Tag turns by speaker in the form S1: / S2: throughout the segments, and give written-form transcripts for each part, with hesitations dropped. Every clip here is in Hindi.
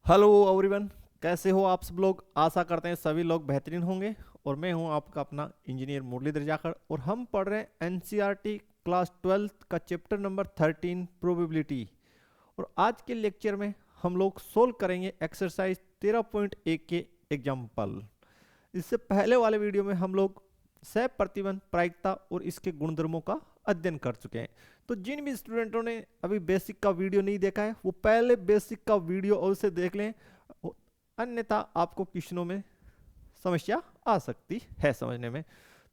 S1: हेलो एवरीवन, कैसे हो आप सब लोग। आशा करते हैं सभी लोग बेहतरीन होंगे। और मैं हूं आपका अपना इंजीनियर मुरलीधर जाखड़ और हम पढ़ रहे हैं एनसीईआरटी क्लास 12 का चैप्टर नंबर 13 प्रोबेबिलिटी। और आज के लेक्चर में हम लोग सोल्व करेंगे एक्सरसाइज 13.1 के एग्जाम्पल। इससे पहले वाले वीडियो में हम लोग सह प्रतिबंध प्रायिकता और इसके गुणधर्मों का अध्ययन कर चुके हैं। तो जिन भी स्टूडेंटों ने अभी बेसिक का वीडियो नहीं देखा है वो पहले बेसिक का वीडियो अवश्य देख लें, अन्यथा आपको क्वेश्चनों में समस्या आ सकती है समझने में।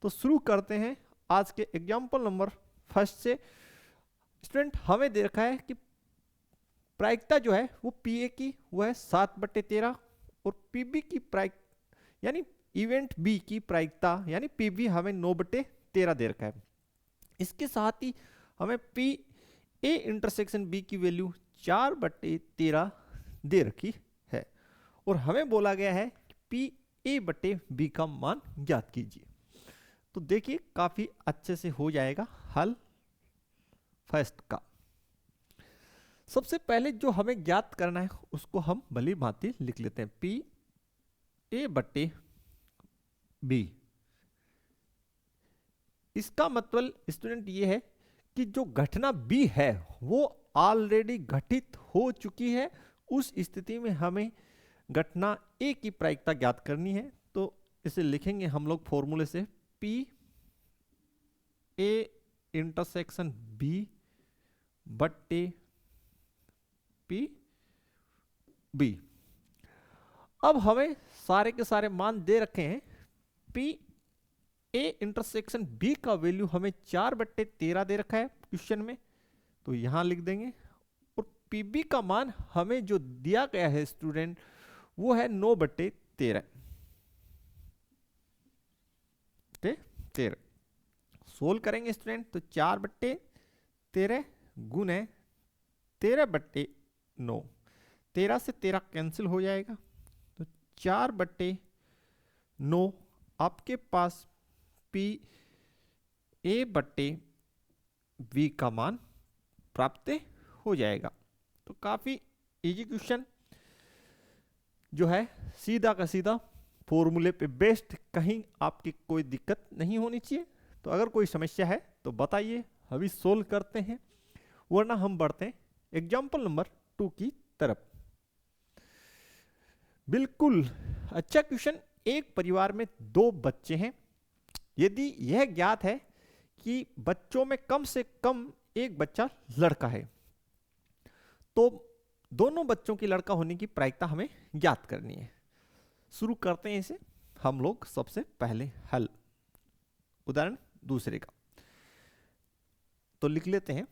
S1: तो शुरू करते हैं आज के एग्जाम्पल नंबर फर्स्ट से। स्टूडेंट हमें दे रखा है कि प्रायिकता जो है वो पी ए की वो है 7/13 और पी बी की प्रायिक यानी इवेंट बी की प्रायिकता यानी पी बी हमें 9/13 दे रखा है। इसके साथ ही हमें पी ए इंटरसेक्शन बी की वैल्यू 4/13 दे रखी है और हमें बोला गया है पी ए बटे बी का मान ज्ञात कीजिए। तो देखिए काफी अच्छे से हो जाएगा हल फर्स्ट का। सबसे पहले जो हमें ज्ञात करना है उसको हम भली भांति लिख लेते हैं। पी ए बटे बी, इसका मतलब स्टूडेंट ये है कि जो घटना बी है वो ऑलरेडी घटित हो चुकी है। उस स्थिति में हमें घटना ए की प्रायिकता ज्ञात करनी है। तो इसे लिखेंगे हम लोग फॉर्मूले से पी ए इंटरसेक्शन बी बट्टे पी बी। अब हमें सारे के सारे मान दे रखे हैं। पी ए इंटरसेक्शन बी का वैल्यू हमें 4/13 दे रखा है क्वेश्चन में, तो यहां लिख देंगे। और पीबी का मान हमें जो दिया गया है स्टूडेंट वो है 9/13। सोल्व करेंगे स्टूडेंट तो 4/13 गुने 13/9, 13 से 13 कैंसिल हो जाएगा तो 4/9 आपके पास पी ए बटे बी का मान प्राप्त हो जाएगा। तो काफी इजी क्वेश्चन जो है, सीधा का सीधा फॉर्मूले पे बेस्ड, कहीं आपकी कोई दिक्कत नहीं होनी चाहिए। तो अगर कोई समस्या है तो बताइए, अभी सोल्व करते हैं, वरना हम बढ़ते हैं एग्जाम्पल नंबर 2 की तरफ। बिल्कुल अच्छा क्वेश्चन। एक परिवार में 2 बच्चे हैं। यदि यह ज्ञात है कि बच्चों में कम से कम एक बच्चा लड़का है तो दोनों बच्चों की लड़का होने की प्रायिकता हमें ज्ञात करनी है। शुरू करते हैं इसे हम लोग सबसे पहले हल, उदाहरण दूसरे का। तो लिख लेते हैं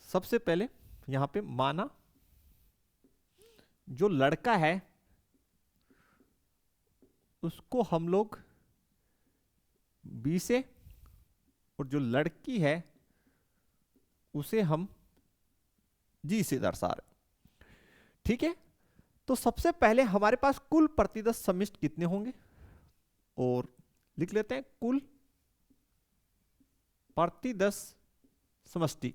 S1: सबसे पहले यहां पे माना जो लड़का है उसको हम लोग बी से और जो लड़की है उसे हम जी से दर्शा रहे। ठीक है, तो सबसे पहले हमारे पास कुल प्रतिदश समिष्ट कितने होंगे और लिख लेते हैं कुल प्रतिदश समष्टि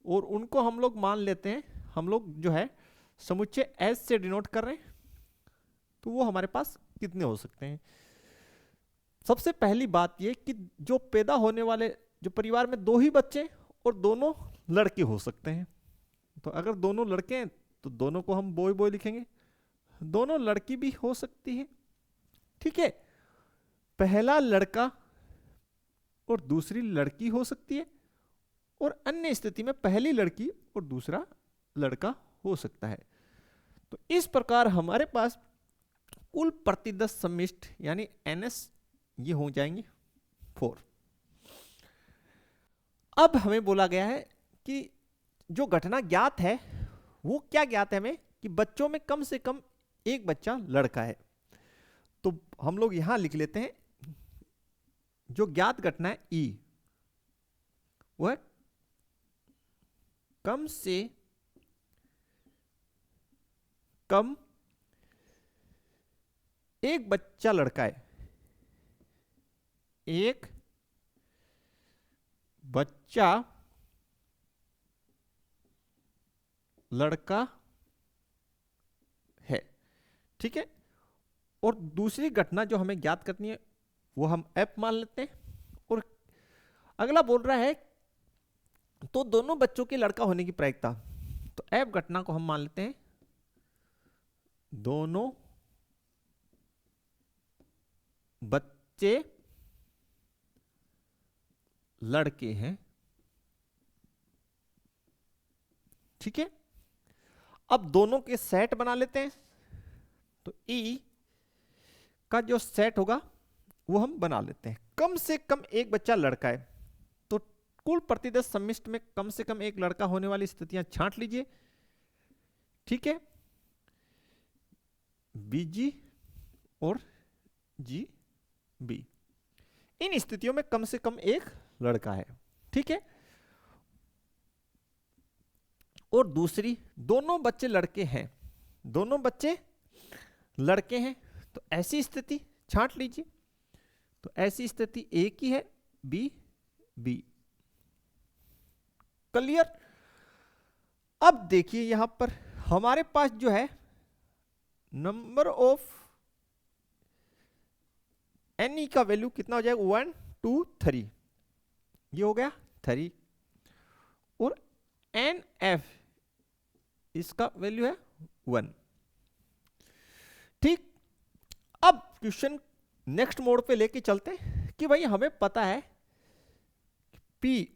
S1: और उनको हम लोग मान लेते हैं, हम लोग जो है समुच्चय एस से डिनोट कर रहे हैं। तो वो हमारे पास कितने हो सकते हैं। सबसे पहली बात ये कि जो पैदा होने वाले जो परिवार में 2 ही बच्चे और दोनों लड़के हो सकते हैं। तो अगर दोनों लड़के हैं तो दोनों को हम बॉय बॉय लिखेंगे, दोनों लड़की भी हो सकती है। ठीक है, पहला लड़का और दूसरी लड़की हो सकती है और अन्य स्थिति में पहली लड़की और दूसरा लड़का हो सकता है। तो इस प्रकार हमारे पास कुल प्रतिदश समिष्ट यानी एनएस ये हो जाएंगे 4। अब हमें बोला गया है कि जो घटना ज्ञात है वो क्या ज्ञात है हमें कि बच्चों में कम से कम एक बच्चा लड़का है। तो हम लोग यहां लिख लेते हैं जो ज्ञात घटना है ई वो है कम से कम एक बच्चा लड़का है, एक बच्चा लड़का है, ठीक है। और दूसरी घटना जो हमें ज्ञात करनी है वो हम एफ मान लेते हैं। और अगला बोल रहा है तो दोनों बच्चों के लड़का होने की प्रायिकता, तो एफ घटना को हम मान लेते हैं दोनों बच्चे लड़के हैं, ठीक है। अब दोनों के सेट बना लेते हैं, तो ई का जो सेट होगा वो हम बना लेते हैं। कम से कम एक बच्चा लड़का है, तो कुल प्रतिदश सम्मिश्र में कम से कम एक लड़का होने वाली स्थितियां छांट लीजिए, ठीक है। बीजी और जी बी, इन स्थितियों में कम से कम एक लड़का है, ठीक है। और दूसरी, दोनों बच्चे लड़के हैं, दोनों बच्चे लड़के हैं, तो ऐसी स्थिति छांट लीजिए, तो ऐसी स्थिति ए की है, बी बी। क्लियर। अब देखिए यहां पर हमारे पास जो है नंबर ऑफ एन का वैल्यू कितना हो जाएगा, 1 2 3, ये हो गया 3। और एन एफ इसका वैल्यू है 1, ठीक। अब क्वेश्चन नेक्स्ट मोड पे लेके चलते हैं कि भाई हमें पता है पी,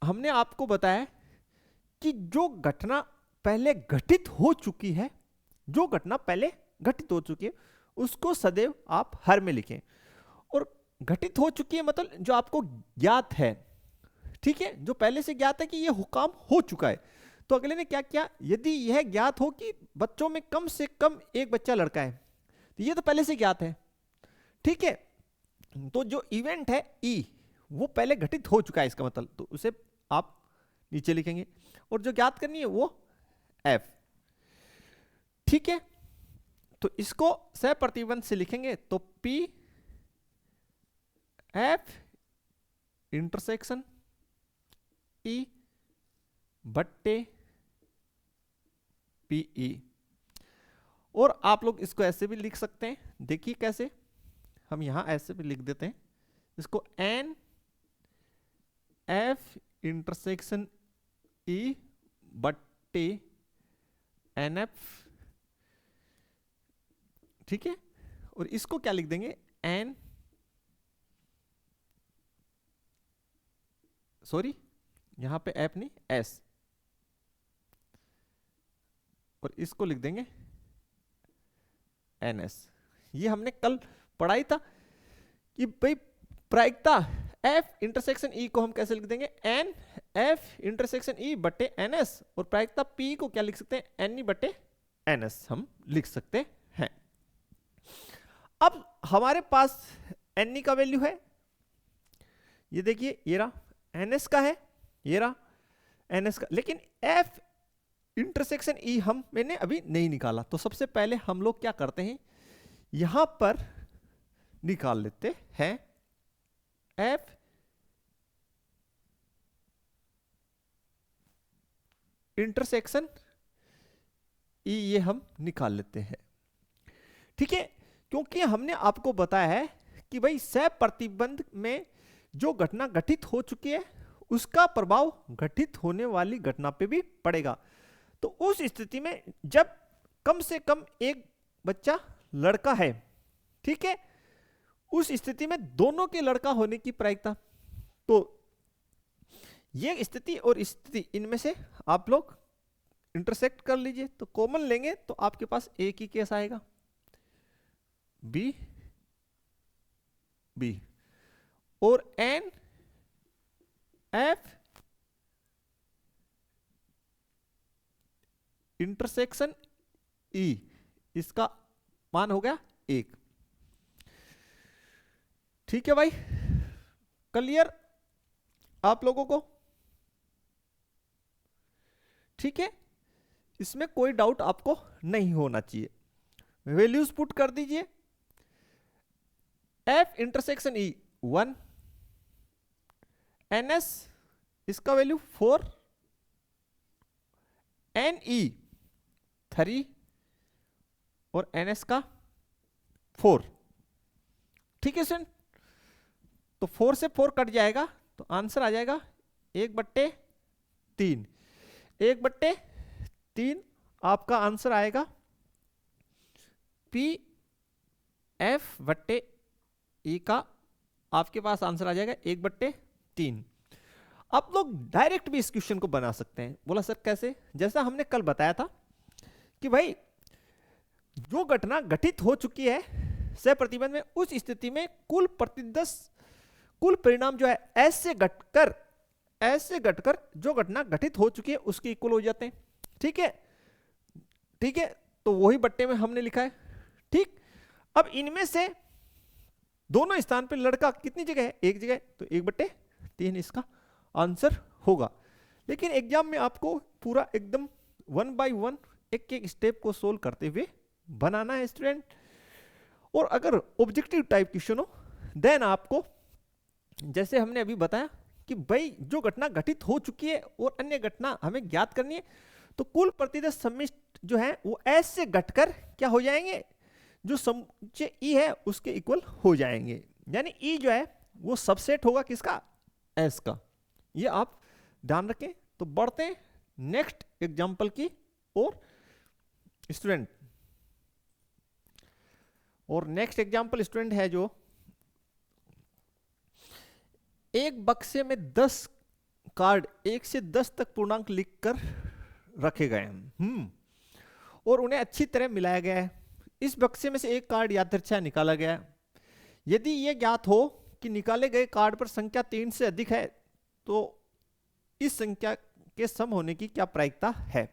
S1: हमने आपको बताया कि जो घटना पहले घटित हो चुकी है, जो घटना पहले घटित हो चुकी है उसको सदैव आप हर में लिखें। और घटित हो चुकी है मतलब जो आपको ज्ञात है, ठीक है, जो पहले से ज्ञात है कि ये काम हो चुका है। तो अगले ने क्या किया, यदि यह ज्ञात हो कि बच्चों में कम से कम एक बच्चा लड़का है, तो ये तो पहले से ज्ञात है, ठीक है। तो जो इवेंट है ई वो पहले घटित हो चुका है इसका मतलब, तो उसे आप नीचे लिखेंगे। और जो ज्ञात करनी है वो एफ, ठीक है। तो इसको सह प्रतिबंध से लिखेंगे, तो पी एफ इंटरसेक्शन ई बट्टे पीई। और आप लोग इसको ऐसे भी लिख सकते हैं, देखिए कैसे, हम यहां ऐसे भी लिख देते हैं इसको, एन एफ इंटरसेक्शन ई बट्टे एन एफ, ठीक है। और इसको क्या लिख देंगे, एन, सॉरी यहां पे एफ नहीं एस, और इसको लिख देंगे एन एस। ये हमने कल पढ़ाई था कि भाई प्रायिकता एफ इंटरसेक्शन ई को हम कैसे लिख देंगे, एन एफ इंटरसेक्शन ई बटे एन एस। और प्रायिकता पी को क्या लिख सकते हैं, एन ई बटे एन एस हम लिख सकते हैं। अब हमारे पास एन ई का वैल्यू है, ये देखिए ये रहा, एन एस का है ये रहा एन एस का, लेकिन एफ इंटरसेक्शन ई हम मैंने अभी नहीं निकाला। तो सबसे पहले हम लोग क्या करते हैं, यहां पर निकाल लेते हैं एफ इंटरसेक्शन ई, ये हम निकाल लेते हैं, ठीक है। क्योंकि हमने आपको बताया है कि भाई सह प्रतिबंध में जो घटना घटित हो चुकी है उसका प्रभाव घटित होने वाली घटना पे भी पड़ेगा। तो उस स्थिति में जब कम से कम एक बच्चा लड़का है, ठीक है, उस स्थिति में दोनों के लड़का होने की प्रायिकता, तो ये स्थिति और स्थिति इनमें से आप लोग इंटरसेक्ट कर लीजिए, तो कॉमन लेंगे तो आपके पास एक ही केस आएगा, बी बी। और एन एफ इंटरसेक्शन ई, इसका मान हो गया 1, ठीक है भाई। क्लियर आप लोगों को, ठीक है, इसमें कोई डाउट आपको नहीं होना चाहिए। वैल्यूज पुट कर दीजिए, F intersection E 1, N S इसका वैल्यू 4, NE 3 और NS का 4। ठीक है स्टूडेंट, तो 4 से 4 कट जाएगा तो आंसर आ जाएगा 1/3। 1/3 आपका आंसर आएगा PF/E का आपके पास आंसर आ जाएगा 1/3। आप लोग डायरेक्ट भी इस क्वेश्चन को बना सकते हैं। बोला सर कैसे? जैसा हमने कल बताया था कि भाई जो घटना घटित हो चुकी है सह प्रतिबंध में, उस स्थिति में कुल परिणाम जो है ऐसे घटकर जो घटना घटित हो चुकी है उसके इक्वल हो जाते हैं। ठीक है, ठीक है, तो वही बट्टे में हमने लिखा है। ठीक, अब इनमें से दोनों स्थान पे लड़का कितनी जगह है? एक जगह, तो 1/3 इसका आंसर होगा। लेकिन एग्जाम में आपको पूरा एकदम 1 बाय 1 एक एक स्टेप को सोल्व करते हुए बनाना है स्टूडेंट। और अगर ऑब्जेक्टिव टाइप क्वेश्चन हो देन आपको, जैसे हमने अभी बताया कि भाई जो घटना घटित हो चुकी है और अन्य घटना हमें ज्ञात करनी है, तो कुल प्रतिशत सम्मिश्र जो है वो ऐसे घटकर क्या हो जाएंगे, जो समुच्चय ई है उसके इक्वल हो जाएंगे। यानी ई जो है वो सबसेट होगा किसका? एस का। ये आप ध्यान रखें। तो बढ़ते हैं नेक्स्ट एग्जांपल की ओर स्टूडेंट। और नेक्स्ट एग्जांपल स्टूडेंट है जो एक बक्से में 10 कार्ड 1 से 10 तक पूर्णांक लिखकर रखे गए हैं और उन्हें अच्छी तरह मिलाया गया है। इस बक्से में से एक कार्ड यादृच्छा निकाला गया है। यदि यह ज्ञात हो कि निकाले गए कार्ड पर संख्या 3 से अधिक है तो इस संख्या के सम होने की क्या प्रायिकता है?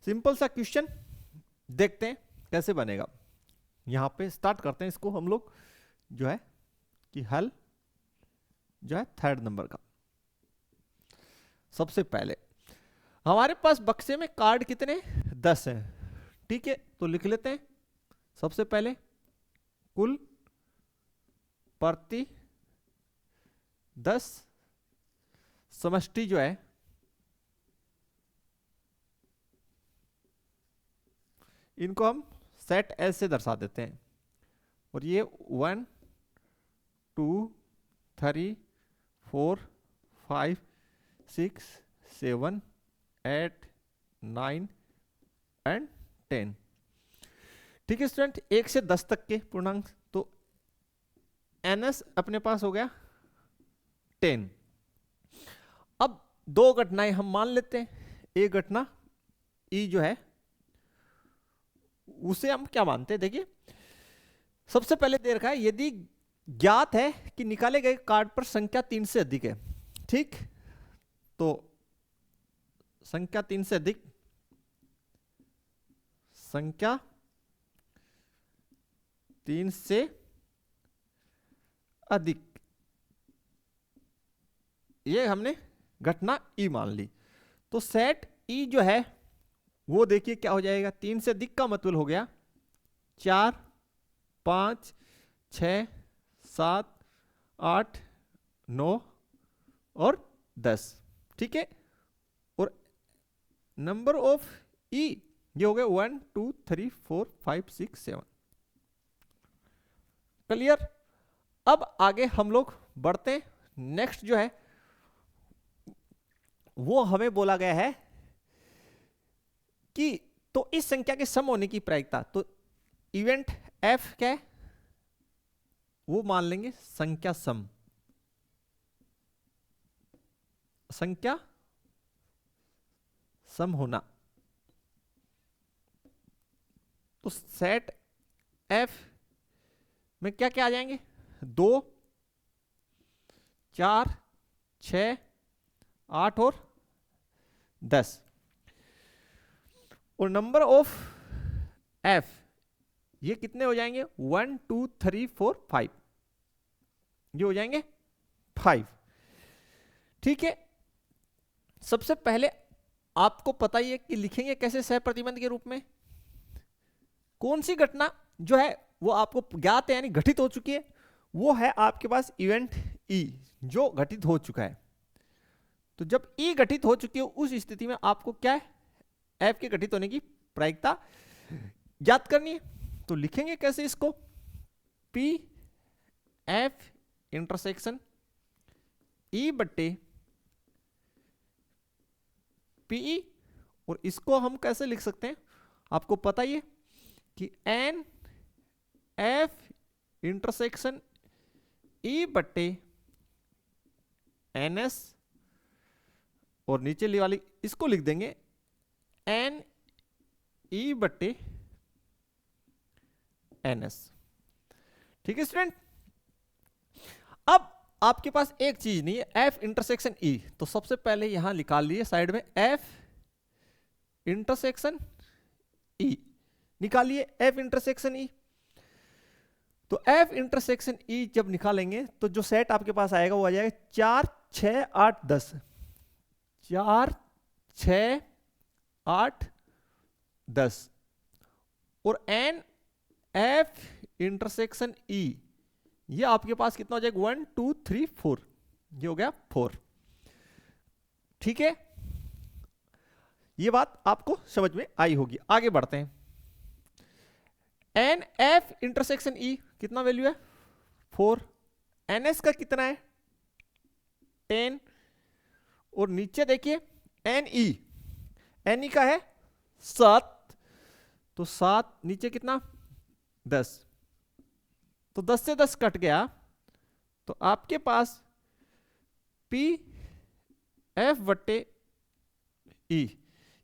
S1: सिंपल सा क्वेश्चन, देखते हैं कैसे बनेगा। यहां पे स्टार्ट करते हैं इसको हम लोग जो है कि हल जो है 3rd नंबर का। सबसे पहले हमारे पास बक्से में कार्ड कितने? 10 हैं। ठीक है, तो लिख लेते हैं। सबसे पहले कुल प्रति 10 समष्टि जो है इनको हम सेट एस से दर्शा देते हैं। और ये 1 2 3 4 5 6 7 8 9 एंड 10। ठीक है स्टूडेंट, 1 से 10 तक के पूर्णांक। तो एनएस अपने पास हो गया 10। अब दो घटनाएं हम मान लेते हैं। एक घटना ई जो है उसे हम क्या मानते हैं? देखिए, सबसे पहले दे रखा है यदि ज्ञात है कि निकाले गए कार्ड पर संख्या 3 से अधिक है। ठीक, तो संख्या 3 से अधिक, संख्या 3 से अधिक, ये हमने घटना ई मान ली। तो सेट ई जो है वो देखिए क्या हो जाएगा? 3 से अधिक का मतलब हो गया 4 5 6 7 8 9 और 10। ठीक है, और नंबर ऑफ ई ये हो गया 1 2 3 4 5 6 7। क्लियर? अब आगे हम लोग बढ़ते हैं। नेक्स्ट जो है वो हमें बोला गया है कि तो इस संख्या के सम होने की प्रायिकता, तो इवेंट एफ क्या है वो मान लेंगे संख्या सम, संख्या सम होना। तो सेट एफ में क्या क्या आ जाएंगे? 2 4 6 8 और 10। और नंबर ऑफ एफ ये कितने हो जाएंगे? 1 2 3 4 5, ये हो जाएंगे 5। ठीक है, सबसे पहले आपको पता ही है कि लिखेंगे कैसे सह प्रतिबंध के रूप में। कौन सी घटना जो है वो आपको ज्ञात है यानी घटित हो चुकी है, वो है आपके पास इवेंट ई जो घटित हो चुका है। तो जब ई घटित हो चुकी है उस स्थिति में आपको क्या है? एफ के घटित होने की प्रायिकता ज्ञात करनी है। तो लिखेंगे कैसे इसको, पी एफ इंटरसेक्शन ई बट्टे पीई, और इसको हम कैसे लिख सकते हैं, आपको पता ही है कि एन एफ इंटरसेक्शन ई बट्टे एन एस, और नीचे वाली इसको लिख देंगे एन ई बट्टे एन एस। ठीक है स्टूडेंट, अब आपके पास एक चीज नहीं है, एफ इंटरसेक्शन ई, तो सबसे पहले यहां निकाल लिए साइड में एफ इंटरसेक्शन ई, निकालिए एफ इंटरसेक्शन ई। तो एफ इंटरसेक्शन ई जब निकालेंगे तो जो सेट आपके पास आएगा वो आ जाएगा 4 6 8 10, 4 6 8 10, और एन एफ इंटरसेक्शन ई ये आपके पास कितना हो जाएगा 1 2 3 4, ये हो गया 4। ठीक है, ये बात आपको समझ में आई होगी। आगे बढ़ते हैं, एन एफ इंटरसेक्शन ई कितना वैल्यू है 4, एन एस का कितना है 10, और नीचे देखिए एन ई का है 7, तो 7 नीचे कितना 10, तो 10 से 10 कट गया, तो आपके पास पी एफ बट्टे ई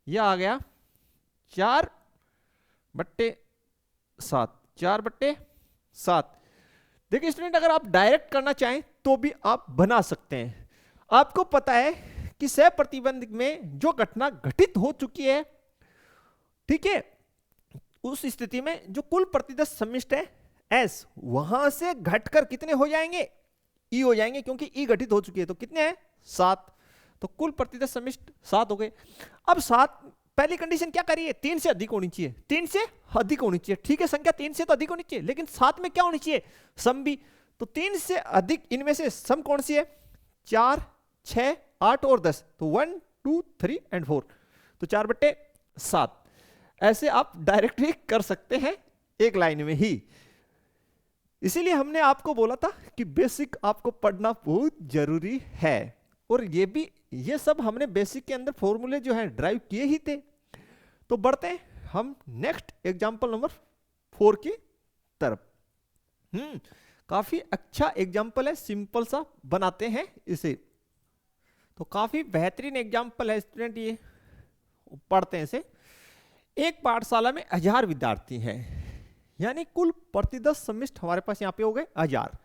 S1: ये आ गया 4 बट्टे 7, 4 बट्टे 7। देखिए स्टूडेंट, अगर आप डायरेक्ट करना चाहें तो भी आप बना सकते हैं। आपको पता है कि सह प्रतिबंध में जो घटना घटित हो चुकी है, ठीक है, उस स्थिति में जो कुल प्रतिदर्श सम्मिष्ट है एस, वहां से घटकर कितने हो जाएंगे ई हो जाएंगे, क्योंकि ई घटित हो चुकी है। तो कितने हैं 7, तो कुल प्रतिदर्श सम्मिष्ट 7 हो गए। अब 7 पहली कंडीशन क्या करिए, 3 से अधिक होनी चाहिए, 3 से अधिक होनी चाहिए, ठीक है, संख्या 3 से तो अधिक होनी चाहिए, लेकिन 7 में क्या होनी चाहिए सम भी। तो 3 से अधिक इनमें से सम कौन सी है 4 6 8 और 10, तो 1 2 3 एंड 4, तो 4 बट्टे 7। ऐसे आप डायरेक्ट भी कर सकते हैं एक लाइन में ही। इसीलिए हमने आपको बोला था कि बेसिक आपको पढ़ना बहुत जरूरी है, और ये सब हमने बेसिक के अंदर फॉर्मूले जो है ड्राइव किए ही थे। तो बढ़ते हैं हम नेक्स्ट एग्जांपल नंबर 4 की तरफ। काफी अच्छा एग्जांपल है, सिंपल सा बनाते हैं इसे। तो काफी बेहतरीन एग्जांपल है स्टूडेंट, ये पढ़ते हैं इसे। एक पाठशाला में 1000 विद्यार्थी हैं, यानी कुल प्रतिदर्श सम्मिष्ट हमारे पास यहां पे हो गए 1000,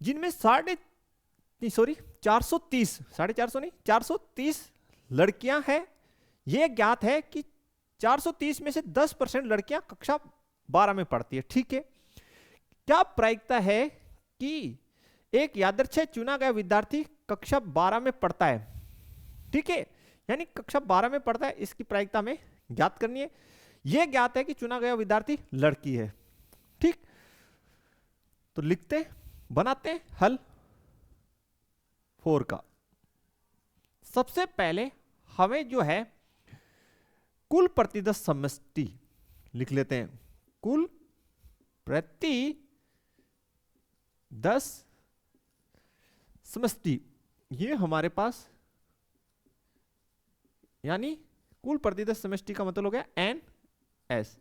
S1: जिनमें 430 लड़कियां हैं। यह ज्ञात है कि 430 में से 10% लड़कियां कक्षा 12 में पढ़ती है। ठीक है, क्या प्रायिकता है कि एक यादृच्छिक चुना गया विद्यार्थी कक्षा 12 में पढ़ता है, ठीक है, यानी कक्षा 12 में पढ़ता है, इसकी प्रायिकता में ज्ञात करनी है। यह ज्ञात है कि चुना गया विद्यार्थी लड़की है। ठीक, तो लिखते बनाते हैं हल 4 का। सबसे पहले हमें जो है कुल प्रतिदर्श समष्टि लिख लेते हैं, कुल प्रतिदर्श समष्टि, ये हमारे पास यानी कुल प्रतिदर्श समष्टि का मतलब हो गया एन एस।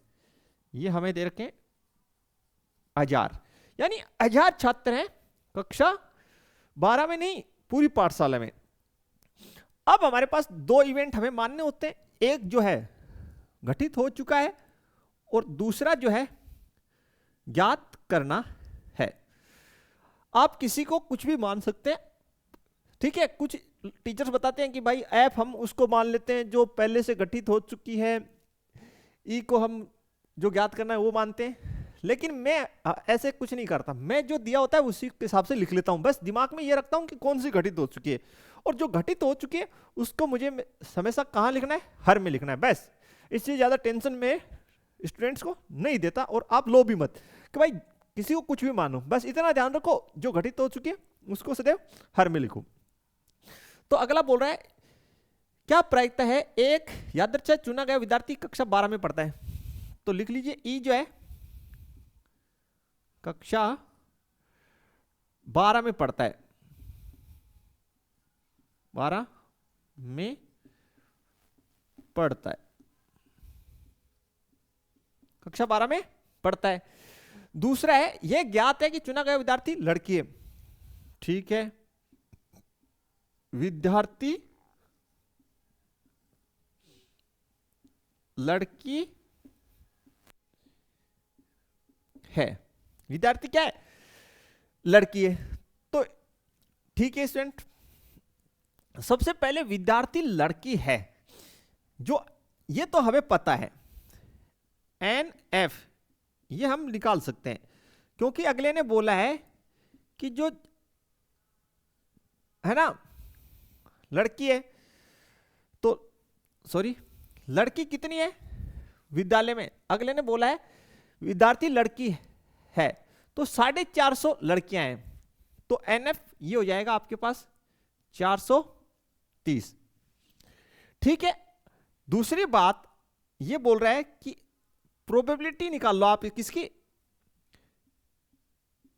S1: ये हमें दे रखे 1000, यानी 1000 छात्र हैं कक्षा 12 में, नहीं पूरी पाठशाला में। अब हमारे पास 2 इवेंट हमें मानने होते हैं, एक जो है घटित हो चुका है और दूसरा जो है ज्ञात करना है। आप किसी को कुछ भी मान सकते हैं, ठीक है। कुछ टीचर्स बताते हैं कि भाई एफ हम उसको मान लेते हैं जो पहले से घटित हो चुकी है, ई को हम जो ज्ञात करना है वो मानते हैं, लेकिन मैं ऐसे कुछ नहीं करता। मैं जो दिया होता है उसी के हिसाब से लिख लेता हूं, बस दिमाग में ये रखता हूं कि कौन सी घटित हो चुकी है, और जो घटित हो चुकी है उसको मुझे हमेशा कहां लिखना है, हर में लिखना है, बस। इससे ज्यादा टेंशन में स्टूडेंट्स को नहीं देता, और आप लो भी मत कि भाई किसी को कुछ भी मानो, बस इतना ध्यान रखो जो घटित हो चुकी है उसको सदैव हर में लिखो। तो अगला बोल रहा है क्या प्रायिकता है? एक यादृच्छिक चुना गया विद्यार्थी कक्षा 12 में पढ़ता है, तो लिख लीजिए ई जो है कक्षा 12 में पढ़ता है, 12 में पढ़ता है, कक्षा 12 में पढ़ता है। दूसरा है, यह ज्ञात है कि चुना गया विद्यार्थी लड़की है। ठीक है, विद्यार्थी लड़की है, विद्यार्थी क्या है? लड़की है। तो ठीक है स्टूडेंट, सबसे पहले विद्यार्थी लड़की है, जो ये तो हमें पता है, एन एफ ये हम निकाल सकते हैं, क्योंकि अगले ने बोला है कि जो है ना लड़की है, तो सॉरी लड़की कितनी है विद्यालय में? अगले ने बोला है विद्यार्थी लड़की है, तो 450 लड़कियां हैं, तो एनएफ ये हो जाएगा आपके पास 430। ठीक है, दूसरी बात ये बोल रहा है कि प्रोबेबिलिटी निकाल लो आप किसकी?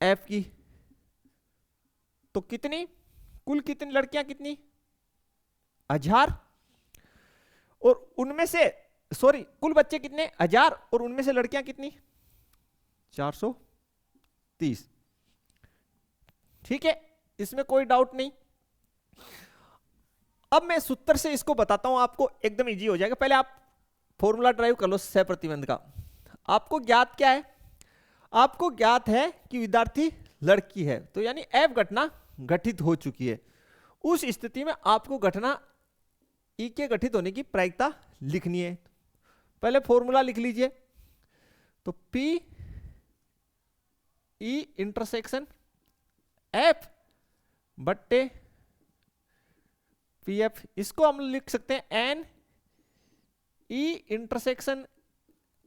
S1: एफ की। तो कितनी, कुल कितनी लड़कियां, कितनी? 1000, और उनमें से सॉरी कुल बच्चे कितने? 1000, और उनमें से लड़कियां कितनी? 430। ठीक है, इसमें कोई डाउट नहीं। अब मैं सूत्र से इसको बताता हूं, आपको एकदम इजी हो जाएगा। पहले आप फॉर्मूला ड्राइव कर लो सह प्रतिबंध का। आपको ज्ञात क्या है? आपको ज्ञात है कि विद्यार्थी लड़की है, तो यानी एफ घटना गठित हो चुकी है। उस स्थिति में आपको घटना ई के गठित होने की प्रायिकता लिखनी है। पहले फॉर्मूला लिख लीजिए, तो पी ई इंटरसेक्शन एफ बट्टे पी एफ, इसको हम लिख सकते हैं एन ई इंटरसेक्शन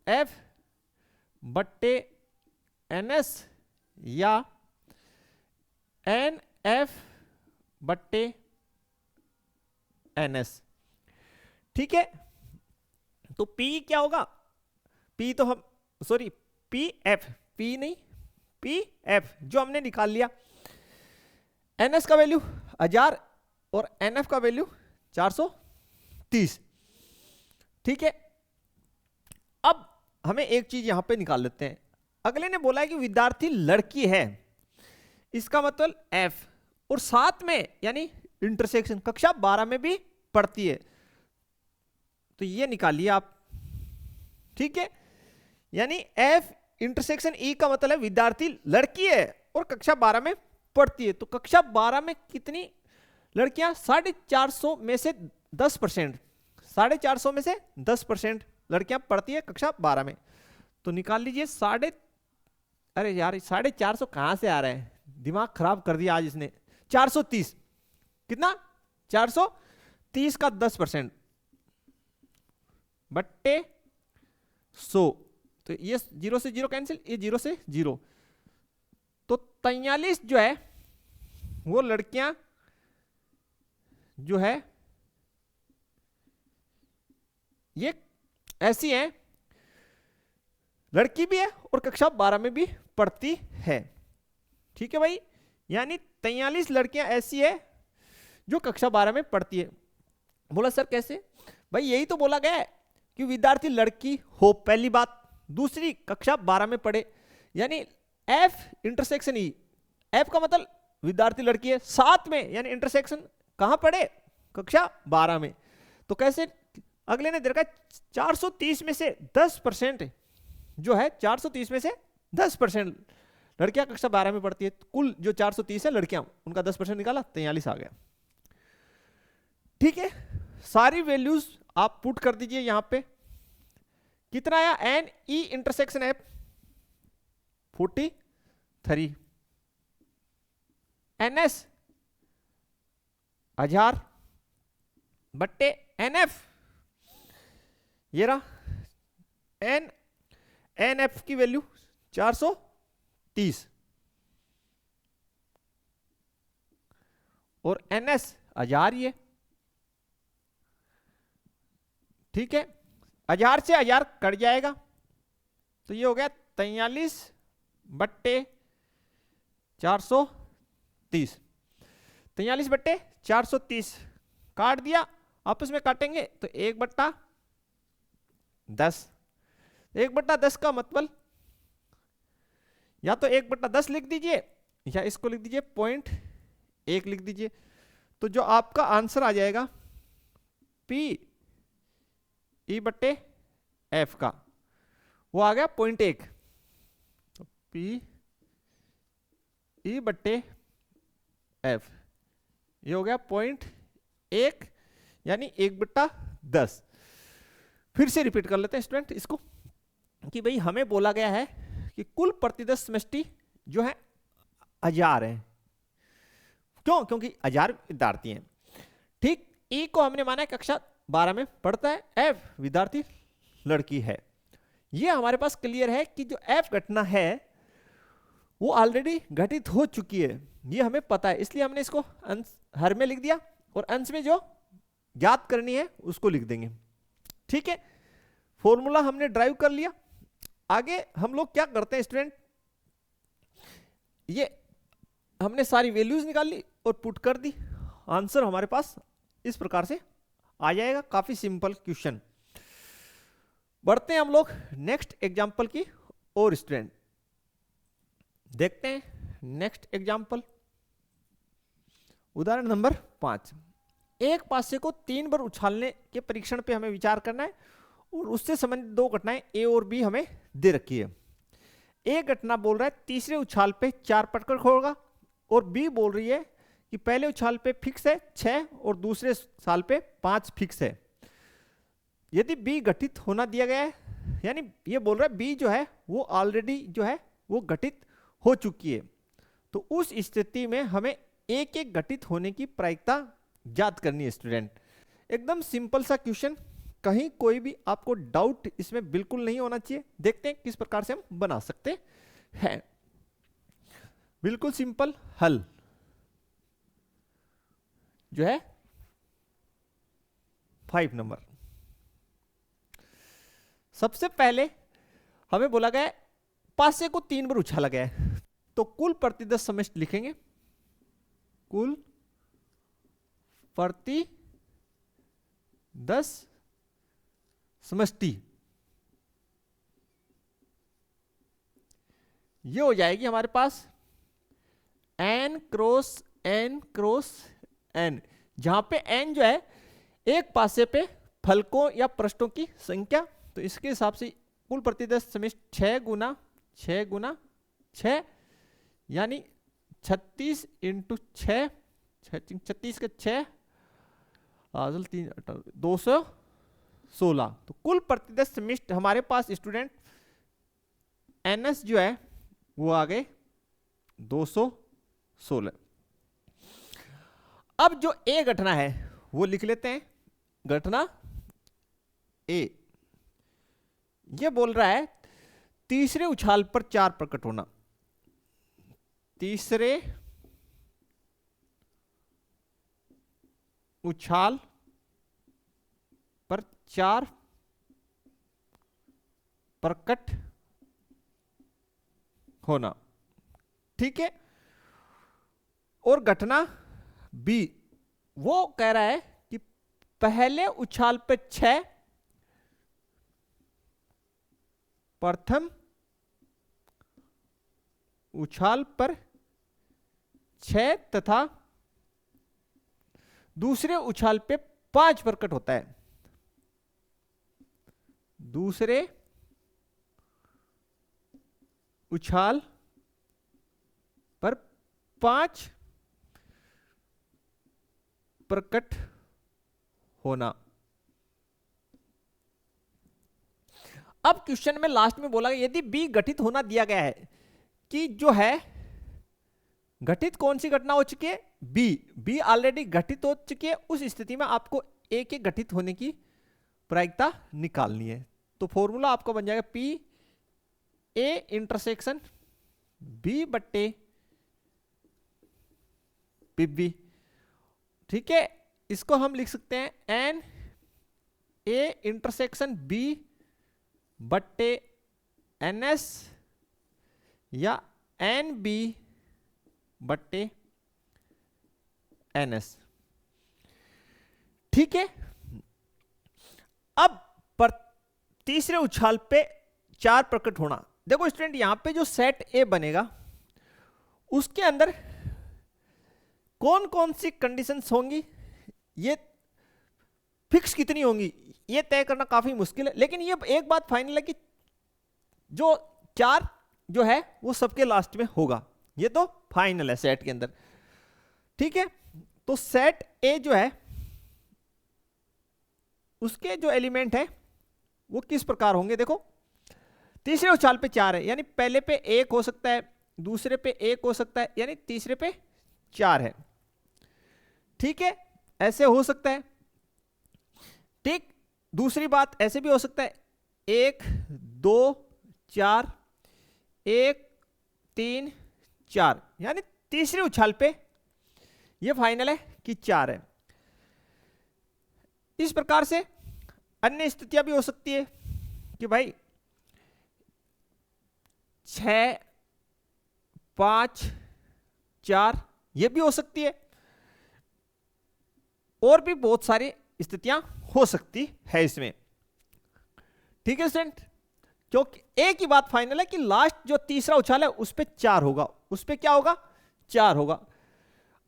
S1: एफ बट्टे एन एस, या एन एफ बट्टे एन एस। ठीक है, तो P क्या होगा? P तो हम सॉरी पी एफ, P नहीं पी एफ जो हमने निकाल लिया। NS का वैल्यू 1000 और NF का वैल्यू 430। ठीक है, अब हमें एक चीज यहां पे निकाल लेते हैं। अगले ने बोला है कि विद्यार्थी लड़की है, इसका मतलब F, और साथ में यानी इंटरसेक्शन कक्षा 12 में भी पढ़ती है, तो ये निकालिए आप। ठीक है, यानी एफ इंटरसेक्शन ई का मतलब है विद्यार्थी लड़की है और कक्षा 12 में पढ़ती है, तो कक्षा 12 में कितनी लड़कियां? 450 में से 10%, 450 में से 10% लड़कियां पढ़ती है कक्षा 12 में। तो निकाल लीजिए अरे यार 450 कहां से आ रहे हैं, दिमाग खराब कर दिया आज इसने। 430, कितना? 430 का 10% बट्टे 100, तो ये 0 से 0 कैंसिल, ये 0 से 0, तो 43 जो है वो लड़कियां जो है ये ऐसी हैं, लड़की भी है और कक्षा 12 में भी पढ़ती है। ठीक है भाई, यानी 43 लड़कियां ऐसी है जो कक्षा 12 में पढ़ती है। बोला सर कैसे? भाई यही तो बोला गया है कि विद्यार्थी लड़की हो, पहली बात। दूसरी, कक्षा 12 में पढ़े, यानी एफ इंटरसेक्शन ई, एफ का मतलब विद्यार्थी लड़की है, साथ में यानी इंटरसेक्शन कहां पढ़े? कक्षा 12 में। तो कैसे? अगले ने देखा 430 में से 10% जो है, 430 में से 10% लड़कियां कक्षा 12 में पढ़ती है। कुल जो 430 है लड़कियां, उनका 10% निकाला, 43 आ गया। ठीक है, सारी वैल्यूज आप पुट कर दीजिए यहां पे। कितना आया? N E intersection F 43, NS 1000 बट्टे एनएफ, ये रहा एनएफ की वैल्यू 430 और एनएस 1000 ये ठीक है, 1000 से 1000 कट जाएगा, तो ये हो गया 43/430। 43/430 काट दिया, आपस में काटेंगे तो 1/10। 1/10 का मतलब या तो 1/10 लिख दीजिए या इसको लिख दीजिए 0.1 लिख दीजिए। तो जो आपका आंसर आ जाएगा P/F का वो आ गया 0.1। तो P/F ये हो गया 0.1 यानी 1/10। फिर से रिपीट कर लेते हैं स्टूडेंट इसको कि भाई हमें बोला गया है कि कुल प्रतिदर्श समष्टि जो है 1000 है। क्यों? क्योंकि 1000 विद्यार्थी हैं। ठीक, ई को हमने माना है कक्षा 12 में पढ़ता है, एफ विद्यार्थी लड़की है। ये हमारे पास क्लियर है कि जो एफ घटना है वो ऑलरेडी घटित हो चुकी है, ये हमें पता है, इसलिए हमने इसको अंश हर में लिख दिया और अंश में जो ज्ञात करनी है उसको लिख देंगे। ठीक है, फॉर्मूला हमने ड्राइव कर लिया। आगे हम लोग क्या करते हैं स्टूडेंट, ये हमने सारी वैल्यूज निकाल ली और पुट कर दी, आंसर हमारे पास इस प्रकार से आ जाएगा। काफी सिंपल क्वेश्चन। बढ़ते हैं हम लोग नेक्स्ट एग्जांपल की और स्टूडेंट देखते हैं नेक्स्ट एग्जांपल। उदाहरण नंबर 5, एक पासे को 3 बार उछालने के परीक्षण पे हमें विचार करना है और उससे संबंधित 2 घटनाएं ए और बी हमें दे रखी है। एक घटना बोल रहा है तीसरे उछाल पे 4 पटकर होगा और बी बोल रही है कि पहले उछाल पे फिक्स है 6 और दूसरे साल पे 5 फिक्स है। यदि बी घटित होना दिया गया है, यानी ये बोल रहा है बी जो है वो ऑलरेडी जो है वो घटित हो चुकी है, तो उस स्थिति में हमें एक एक घटित होने की प्रायिकता ज्ञात करनी है स्टूडेंट। एकदम सिंपल सा क्वेश्चन, कहीं कोई भी आपको डाउट इसमें बिल्कुल नहीं होना चाहिए। देखते हैं किस प्रकार से हम बना सकते हैं। बिल्कुल सिंपल हल जो है 5 नंबर। सबसे पहले हमें बोला गया पासे को 3 बार उछाला गया है, तो कुल प्रतिदर्श समष्टि लिखेंगे। कुल प्रतिदर्श समष्टि ये हो जाएगी हमारे पास n cross n cross n, जहां पे n जो है एक पासे पे फलकों या पृष्ठों की संख्या, तो इसके हिसाब से कुल प्रतिदर्श समष्टि 6 गुना 6 गुना 6 यानी 36 इंटू 6, 36 के 6 216। तो कुल प्रतिदर्श समष्टि हमारे पास स्टूडेंट NS जो है वो आ गए 216। अब जो ए घटना है वो लिख लेते हैं। घटना ए ये बोल रहा है तीसरे उछाल पर 4 प्रकट होना। तीसरे उछाल पर 4 प्रकट होना। ठीक है, और घटना बी वो कह रहा है कि पहले उछाल पे 6, प्रथम उछाल पर 6 तथा दूसरे उछाल पे 5 प्रकट होता है। दूसरे उछाल पर 5 प्रकट होना। अब क्वेश्चन में लास्ट में बोला गया यदि बी घटित होना दिया गया है कि जो है घटित कौन सी घटना हो चुकी है, बी ऑलरेडी घटित हो चुकी है, उस स्थिति में आपको ए के घटित होने की प्रायिकता निकालनी है। तो फॉर्मूला आपका बन जाएगा पी ए इंटरसेक्शन बी बट्टे पी बी। ठीक है, इसको हम लिख सकते हैं एन ए इंटरसेक्शन बी बट्टे एन एस या एन बी बट्टे एन एस। ठीक है, अब पर तीसरे उछाल पे 4 प्रकट होना। देखो स्टूडेंट, यहां पे जो सेट ए बनेगा उसके अंदर कौन कौन सी कंडीशंस होंगी, ये फिक्स कितनी होंगी, ये तय करना काफी मुश्किल है। लेकिन ये एक बात फाइनल है कि जो 4 जो है वो सबके लास्ट में होगा, ये तो फाइनल है सेट के अंदर। ठीक है, तो सेट ए जो है उसके जो एलिमेंट है वो किस प्रकार होंगे। देखो तीसरे उछाल पे 4 है, यानी पहले पे 1 हो सकता है, दूसरे पे 1 हो सकता है, यानी तीसरे पे 4 है। ठीक है, ऐसे हो सकता है। ठीक, दूसरी बात ऐसे भी हो सकता है 1 2 4 1 3 4, यानी तीसरे उछाल पे ये फाइनल है कि 4 है। इस प्रकार से अन्य स्थितियां भी हो सकती है कि भाई 6 5 4, ये भी हो सकती है, और भी बहुत सारी स्थितियां हो सकती है इसमें। ठीक है स्टूडेंट, क्योंकि एक ही बात फाइनल है कि लास्ट जो तीसरा उछाल है उस पे 4 होगा, उस पे क्या होगा, 4 होगा।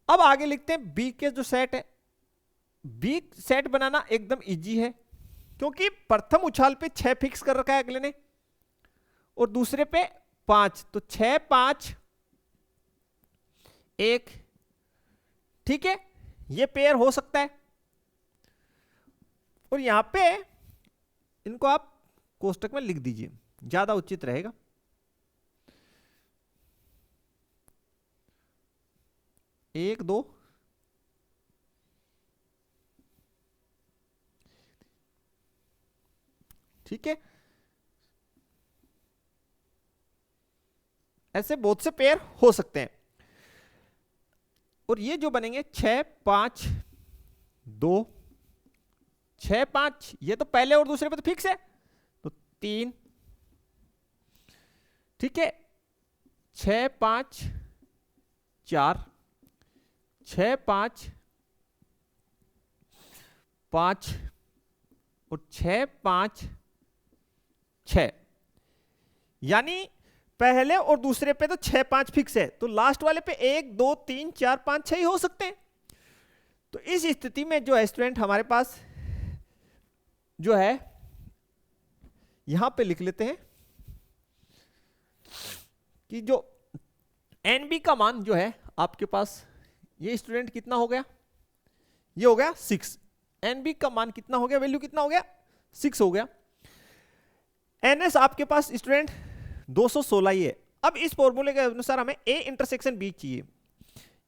S1: अब आगे लिखते हैं बी के जो सेट है। बी सेट बनाना एकदम इजी है, क्योंकि प्रथम उछाल पे 6 फिक्स कर रखा है अगले ने, और दूसरे पे 5, तो 6 5 1। ठीक है, ये पेयर हो सकता है, और यहां पे इनको आप कोष्टक में लिख दीजिए, ज्यादा उचित रहेगा। एक दो ठीक है, ऐसे बहुत से पेयर हो सकते हैं। और ये जो बनेंगे 6 5 2 6 5, ये तो पहले और दूसरे पे तो फिक्स है, तो 3। ठीक है, 6 5 4 6 5 5 और 6 5 6, यानी पहले और दूसरे पे तो 6 5 फिक्स है, तो लास्ट वाले पे 1 2 3 4 5 6 ही हो सकते हैं। तो इस स्थिति में जो है स्टूडेंट हमारे पास जो है यहां पे लिख लेते हैं कि जो NB का मान जो है आपके पास, ये स्टूडेंट कितना हो गया, ये हो गया 6। NB का मान कितना हो गया, वैल्यू कितना हो गया, 6 हो गया। NS आपके पास स्टूडेंट 216 ही है। अब इस फॉर्मूले के अनुसार हमें A इंटरसेक्शन B चाहिए,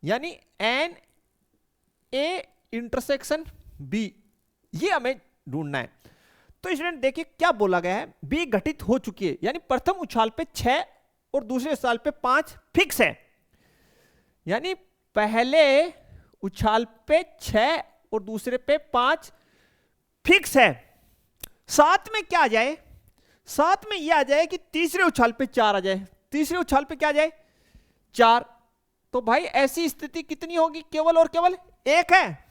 S1: यानी N A इंटरसेक्शन B, ये हमें ढूंढना है। तो स्टूडेंट देखिए क्या बोला गया है, B घटित हो चुकी है, यानी प्रथम उछाल पे 6 और दूसरे उछाल पे 5 फिक्स है, यानी पहले उछाल पे 6 और दूसरे पे 5 फिक्स है। साथ में क्या आ जाए, साथ में यह आ जाए कि तीसरे उछाल पे 4 आ जाए, तीसरे उछाल पे क्या आ जाए 4। तो भाई ऐसी स्थिति कितनी होगी, केवल और केवल एक है,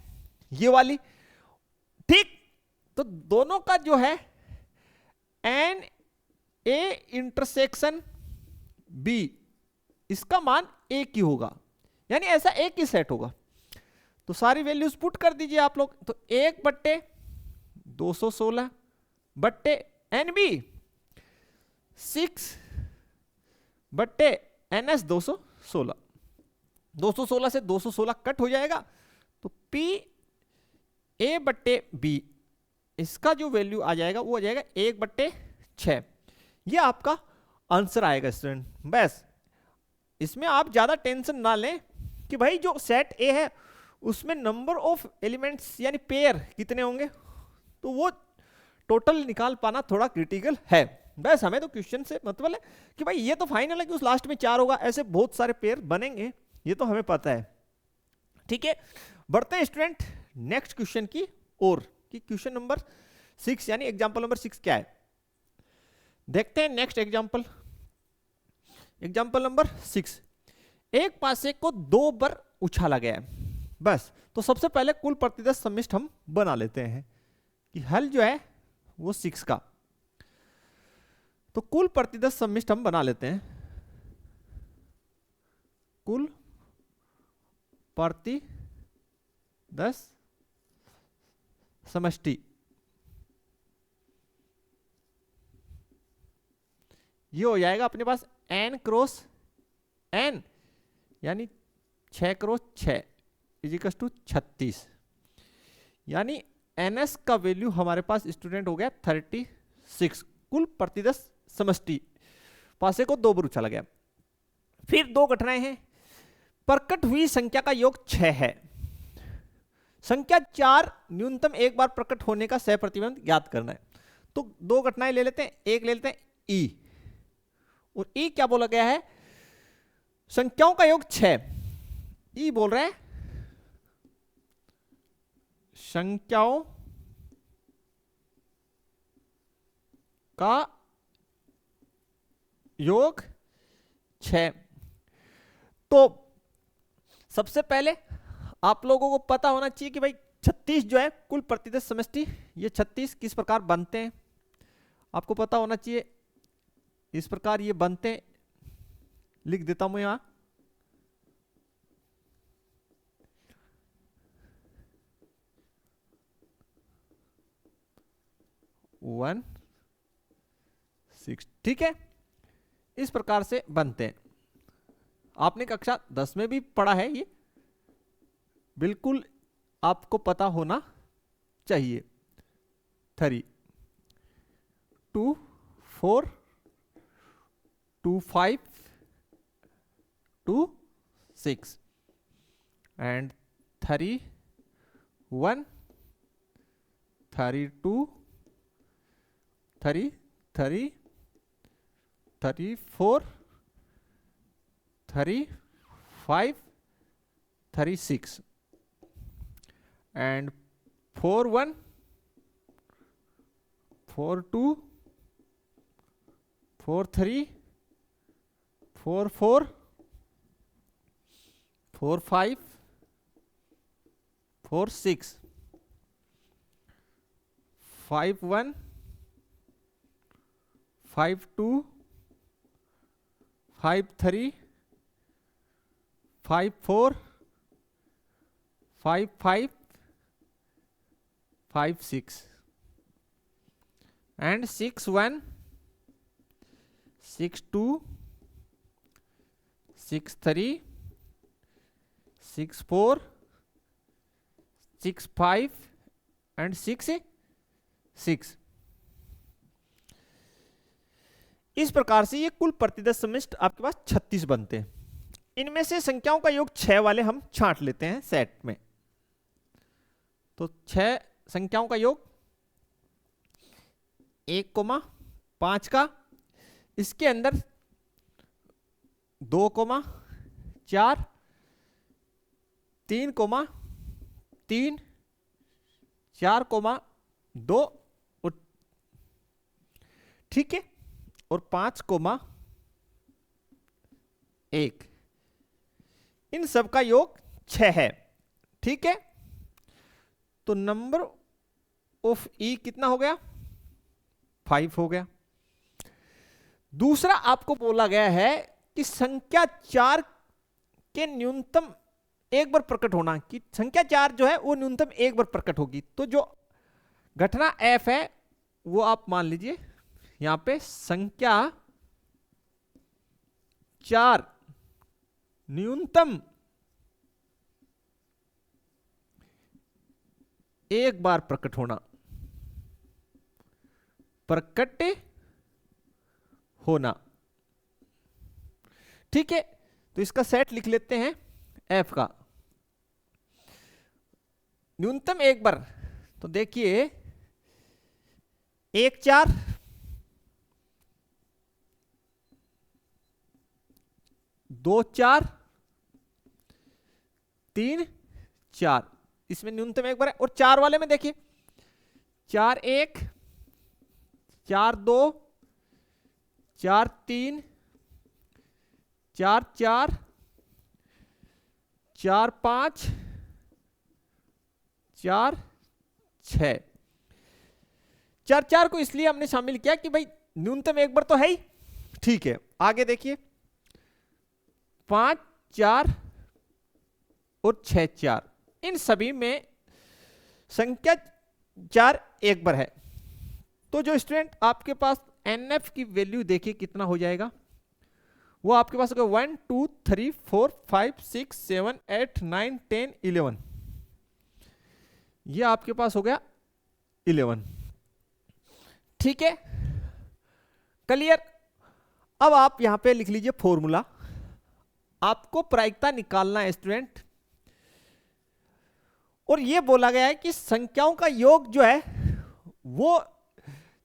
S1: ये वाली। ठीक, तो दोनों का जो है एन ए इंटरसेक्शन बी, इसका मान एक ही होगा, यानी ऐसा एक ही सेट होगा। तो सारी वैल्यूज पुट कर दीजिए आप लोग। तो 1/216 बट्टे NB 6/NS 216, 216 से 216 कट हो जाएगा, तो P A/B इसका जो वैल्यू आ जाएगा वो आ जाएगा 1/6। ये आपका आंसर आएगा स्टूडेंट। बस इसमें आप ज्यादा टेंशन ना लें कि भाई जो सेट ए है उसमें नंबर ऑफ एलिमेंट्स यानी पेयर कितने होंगे, तो वो टोटल निकाल पाना थोड़ा क्रिटिकल है। बस हमें तो क्वेश्चन से मतलब है कि भाई ये तो फाइनल है कि उस लास्ट में 4 होगा, ऐसे बहुत सारे पेयर बनेंगे, ये तो हमें पता है। ठीक है, बढ़ते हैं स्टूडेंट नेक्स्ट क्वेश्चन की ओर, कि क्वेश्चन नंबर 6 यानी एग्जाम्पल नंबर 6 क्या है, देखते हैं नेक्स्ट एग्जाम्पल। एग्जाम्पल नंबर 6, एक पासे को 2 बार उछाला गया है। बस, तो सबसे पहले कुल प्रतिदर्श सम्मिष्ट हम बना लेते हैं कि हल जो है वो 6 का, तो कुल प्रतिदर्श सम्मिष्ट हम बना लेते हैं। कुल प्रतिदर्श समष्टि ये हो जाएगा अपने पास n क्रॉस n यानी 6 क्रॉस 6 इजिकल्स टू 36, यानी ns का वैल्यू हमारे पास स्टूडेंट हो गया 36। कुल प्रतिदर्श समष्टि पासे को 2 बार उछाला गया। फिर 2 घटनाएं हैं। प्रकट हुई संख्या का योग 6 है। संख्या 4 न्यूनतम एक बार प्रकट होने का सह प्रतिबंध ज्ञात करना है। तो 2 घटनाएं ले लेते हैं। एक ले लेते हैं ई, और ई क्या बोला गया है, संख्याओं का योग 6। ई बोल रहे हैं संख्याओं का योग 6। तो सबसे पहले आप लोगों को पता होना चाहिए कि भाई 36 जो है कुल प्रतिदर्श समष्टि, ये 36 किस प्रकार बनते हैं आपको पता होना चाहिए। इस प्रकार ये बनते हैं, लिख देता हूं यहां। वन 6, ठीक है, इस प्रकार से बनते हैं। आपने कक्षा 10 में भी पढ़ा है, ये बिल्कुल आपको पता होना चाहिए। 3 2 4 2 5 2 6 and 31 32 33 34 35 36 and 41 42 43 44 45 46 51 52 53 54 55 56 and 61 62 63 64 65 and 66। इस प्रकार से ये कुल प्रतिदर्श समष्टि आपके पास 36 बनते हैं। इनमें से संख्याओं का योग 6 वाले हम छांट लेते हैं सेट में। तो 6 संख्याओं का योग 1,5 का, इसके अंदर 2,4 3,3 4,2 ठीक है, और 5,1 इन सब का योग 6 है। ठीक है, तो नंबर ऑफ ई कितना हो गया, 5 हो गया। दूसरा आपको बोला गया है कि संख्या 4 के न्यूनतम एक बार प्रकट होना, कि संख्या 4 जो है वो न्यूनतम एक बार प्रकट होगी। तो जो घटना एफ है वो आप मान लीजिए यहां पे संख्या 4 न्यूनतम एक बार प्रकट होना, प्रकट होना। ठीक है, तो इसका सेट लिख लेते हैं एफ का न्यूनतम एक बार। तो देखिए 1 4 2 4 3 4, इसमें न्यूनतम एक बार है। और 4 वाले में देखिए 4 1 4 2, 4 3, 4 4, 4 5, 4 6। 4 4 को इसलिए हमने शामिल किया कि भाई न्यूनतम एक बार तो है ही। ठीक है, आगे देखिए 5 4 और 6 4, इन सभी में संख्या 4 एक बार है। तो जो स्टूडेंट आपके पास NF की वैल्यू देखिए कितना हो जाएगा, वो आपके पास होगा 1 2 3 4 5 6 7 8 9 10 11। ये आपके पास हो गया 11। ठीक है, क्लियर। अब आप यहां पे लिख लीजिए फॉर्मूला। आपको प्रायिकता निकालना है स्टूडेंट, और ये बोला गया है कि संख्याओं का योग जो है वो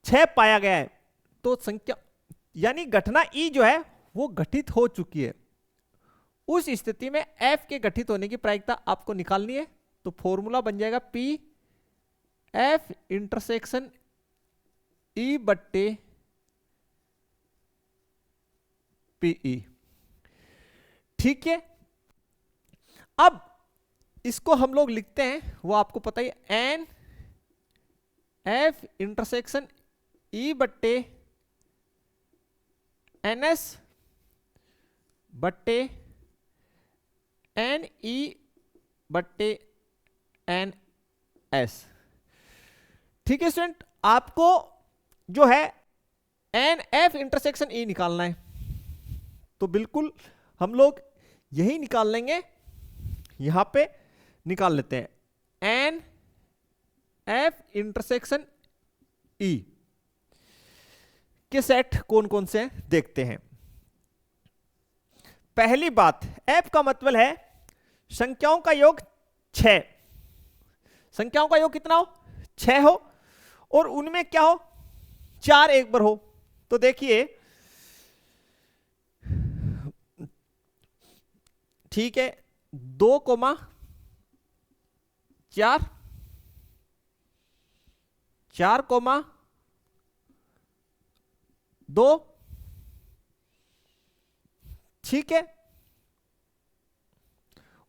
S1: 6 पाया गया है। तो संख्या यानी घटना ई जो है वो घटित हो चुकी है। उस स्थिति में एफ के घटित होने की प्रायिकता आपको निकालनी है। तो फॉर्मूला बन जाएगा पी एफ इंटरसेक्शन ई बट्टे पीई। ठीक है, अब इसको हम लोग लिखते हैं, वो आपको पता ही, एन एफ इंटरसेक्शन ई बट्टे एन एस बट्टे एन ई बट्टे एन एस। ठीक है स्टूडेंट, आपको जो है एन एफ इंटरसेक्शन ई निकालना है। तो बिल्कुल हम लोग यही निकाल लेंगे, यहां पे निकाल लेते हैं एन एफ इंटरसेक्शन ई के सेट कौन कौन से हैं देखते हैं। पहली बात, एफ का मतलब है संख्याओं का योग 6। संख्याओं का योग कितना हो? 6 हो, और उनमें क्या हो? 4 एक बार हो। तो देखिए, ठीक है, 2 4 4 2, ठीक है,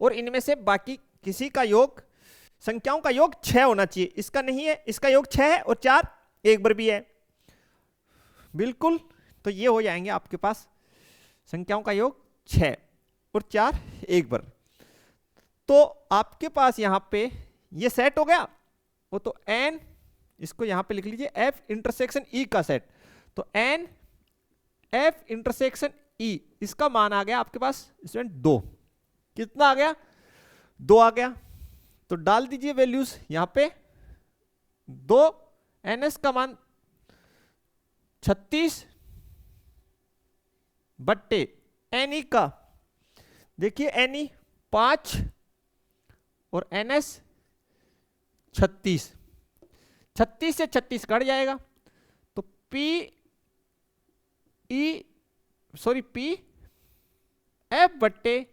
S1: और इनमें से बाकी किसी का योग, संख्याओं का योग 6 होना चाहिए। इसका नहीं है, इसका योग 6 है और 4 एक बार भी है। बिल्कुल, तो ये हो जाएंगे आपके पास संख्याओं का योग 6 और 4 एक बार। तो आपके पास यहां पे ये सेट हो गया। वो तो एन, इसको यहां पे लिख लीजिए एफ इंटरसेक्शन ई का सेट। तो एन एफ इंटरसेक्शन ई, इसका मान आ गया आपके पास स्टूडेंट 2। कितना आ गया? 2 आ गया। तो डाल दीजिए वैल्यूज यहां पे। 2 एन एस का मान 36 बट्टे एन ई का, देखिए एन ई 5 और एन एस 36। 36 से 36 कट जाएगा। तो पी एफ बट्टे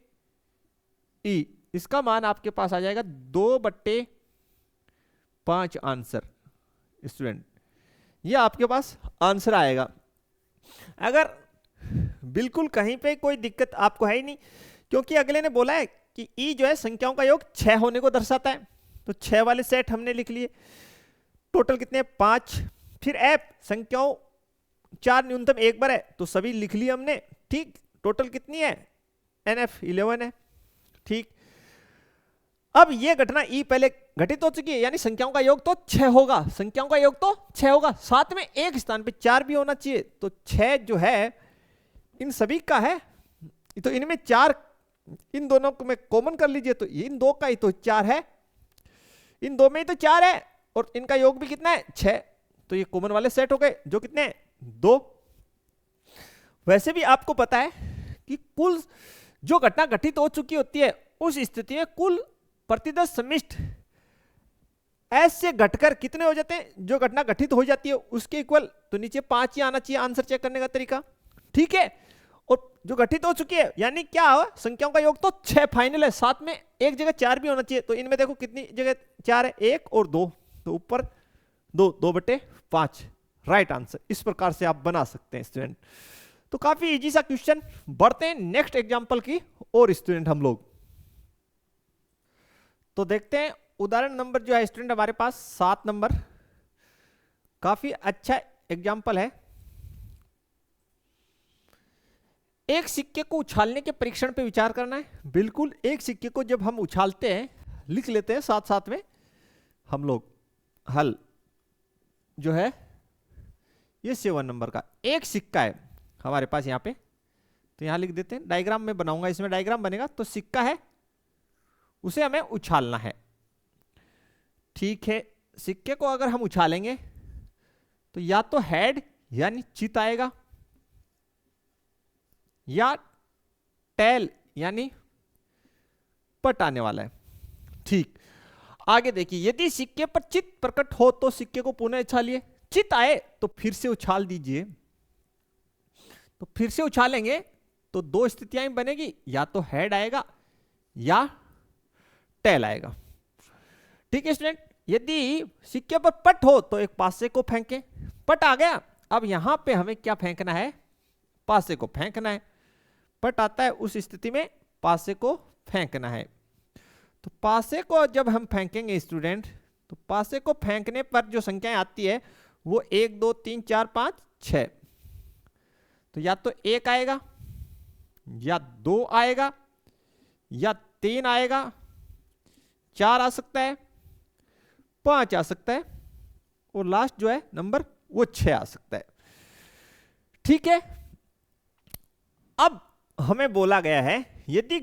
S1: ई, इसका मान आपके पास आ जाएगा 2/5 आंसर। स्टूडेंट, ये आपके पास आंसर आएगा। अगर बिल्कुल कहीं पे कोई दिक्कत आपको है ही नहीं, क्योंकि अगले ने बोला है कि ई जो है संख्याओं का योग 6 होने को दर्शाता है। तो 6 वाले सेट हमने लिख लिए। टोटल कितने? 5। फिर एफ, संख्याओं 4 न्यूनतम एक बार है, तो सभी लिख लिए हमने। ठीक, टोटल कितनी है? एनएफ 11 है। ठीक, अब ये घटना ई पहले घटित हो चुकी है, यानी संख्याओं का योग तो 6 होगा। संख्याओं का योग तो 6 होगा, साथ में एक स्थान पे 4 भी होना चाहिए। तो 6 जो है इन सभी का है, तो इनमें 4, इन दोनों को में कॉमन कर लीजिए, तो इन दो का ही तो 4 है, इन दो में ही तो 4 है, और इनका योग भी कितना है? 6। तो ये कॉमन वाले सेट हो गए, जो कितने हैं? 2। वैसे भी आपको पता है कि कुल जो घटना घटित हो चुकी होती है, उस स्थिति में कुल प्रतिदश समिष्ट एस से घटकर कितने हो जाते हैं? जो घटना घटित हो जाती है उसके इक्वल, तो नीचे 5 ही आना चाहिए आंसर चेक करने का तरीका। ठीक है, और जो घटित हो चुकी है, यानी क्या हो? संख्याओं का योग तो 6 फाइनल है, साथ में एक जगह 4 भी होना चाहिए। तो इनमें देखो कितनी जगह 4 है? 1 और 2, तो ऊपर 2, 2/5 राइट आंसर। इस प्रकार से आप बना सकते हैं स्टूडेंट। तो काफी इजी सा क्वेश्चन। बढ़ते हैं नेक्स्ट एग्जांपल की और स्टूडेंट हम लोग तो देखते हैं उदाहरण नंबर जो है स्टूडेंट हमारे पास 7 नंबर। काफी अच्छा एग्जांपल है। एक सिक्के को उछालने के परीक्षण पे विचार करना है। बिल्कुल, एक सिक्के को जब हम उछालते हैं, लिख लेते हैं साथ साथ में हम लोग हल जो है ये 7 नंबर का एक सिक्का है हमारे पास यहाँ पे। तो यहाँ लिख देते हैं, डायग्राम में बनाऊंगा, इसमें डायग्राम बनेगा। तो सिक्का है, उसे हमें उछालना है। ठीक है, सिक्के को अगर हम उछालेंगे तो या तो हेड यानी चित आएगा, या टेल यानी पट आने वाला है। ठीक, आगे देखिए, यदि सिक्के पर चित प्रकट हो तो सिक्के को पुनः उछालिए। चित आए तो फिर से उछाल दीजिए। तो फिर से उछालेंगे तो दो स्थितियां बनेगी, या तो हेड आएगा या टेल आएगा। ठीक है स्टूडेंट, यदि सिक्के पर पट हो तो एक पासे को फेंकें। पट आ गया, अब यहां पे हमें क्या फेंकना है? पासे को फेंकना है। पट आता है, उस स्थिति में पासे को फेंकना है। तो पासे को जब हम फेंकेंगे स्टूडेंट, तो पासे को फेंकने पर जो संख्याएं आती है वो 1 2 3 4 5 6। तो या तो 1 आएगा, या 2 आएगा, या 3 आएगा, 4 आ सकता है, 5 आ सकता है, और लास्ट जो है नंबर वो 6 आ सकता है। ठीक है, अब हमें बोला गया है यदि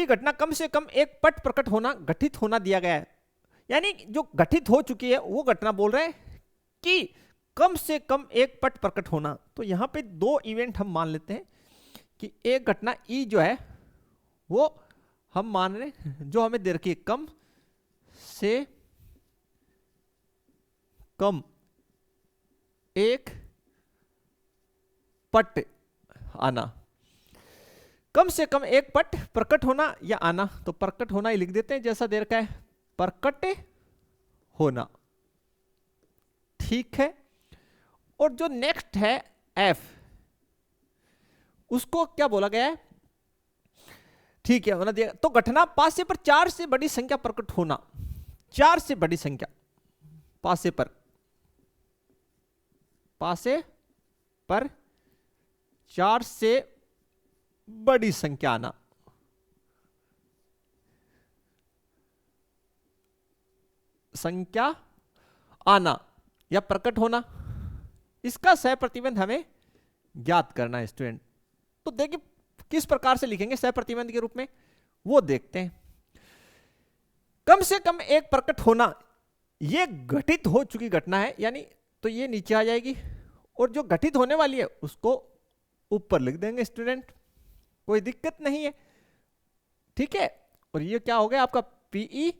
S1: घटना कम से कम एक पट प्रकट होना, घटित होना दिया गया है, यानी जो घटित हो चुकी है वो घटना बोल रहे हैं कि कम से कम एक पट प्रकट होना। तो यहां पे दो इवेंट हम मान लेते हैं कि एक घटना ई जो है वो हम मान रहे हैं, जो हमें दे रखी है, कम से कम एक पट आना। कम से कम एक पट प्रकट होना या आना, तो प्रकट होना ही लिख देते हैं जैसा दे रखा है, प्रकट होना। ठीक है, और जो नेक्स्ट है एफ, उसको क्या बोला गया है? ठीक है, होना दिया। तो घटना पासे पर 4 से बड़ी संख्या प्रकट होना। 4 से बड़ी संख्या, पासे पर 4 से बड़ी संख्या आना। संख्या आना या प्रकट होना, इसका सह प्रतिबंध हमें ज्ञात करना है स्टूडेंट। तो देखिए किस प्रकार से लिखेंगे सह प्रतिबंध के रूप में, वो देखते हैं। कम से कम एक प्रकट होना, ये घटित हो चुकी घटना है, यानी तो ये नीचे आ जाएगी, और जो घटित होने वाली है उसको ऊपर लिख देंगे स्टूडेंट, कोई दिक्कत नहीं है। ठीक है, और ये क्या हो गया आपका पीई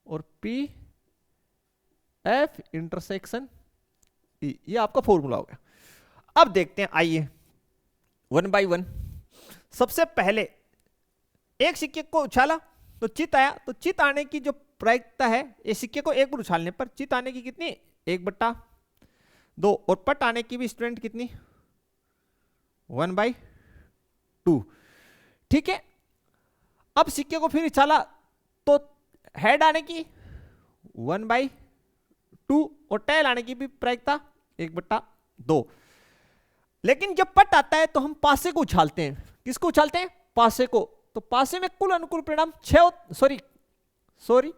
S1: और पी एफ इंटरसेक्शन ई, ये आपका फॉर्मूला हो गया। अब देखते हैं, आइए 1 बाय 1। सबसे पहले एक सिक्के को उछाला तो चित आया, तो चित आने की जो प्रायिकता है, ये सिक्के को एक बार उछालने पर चित आने की कितनी? 1/2, और पट आने की भी स्टूडेंट कितनी? 1/2। ठीक है, अब सिक्के को फिर उछाला तो हेड आने की 1/2, और टेल आने की भी प्रायिकता 1/2। लेकिन जब पट आता है तो हम पासे को उछालते हैं। किसको उछालते हैं? पासे को। तो पासे में कुल अनुकूल परिणाम 6, सॉरी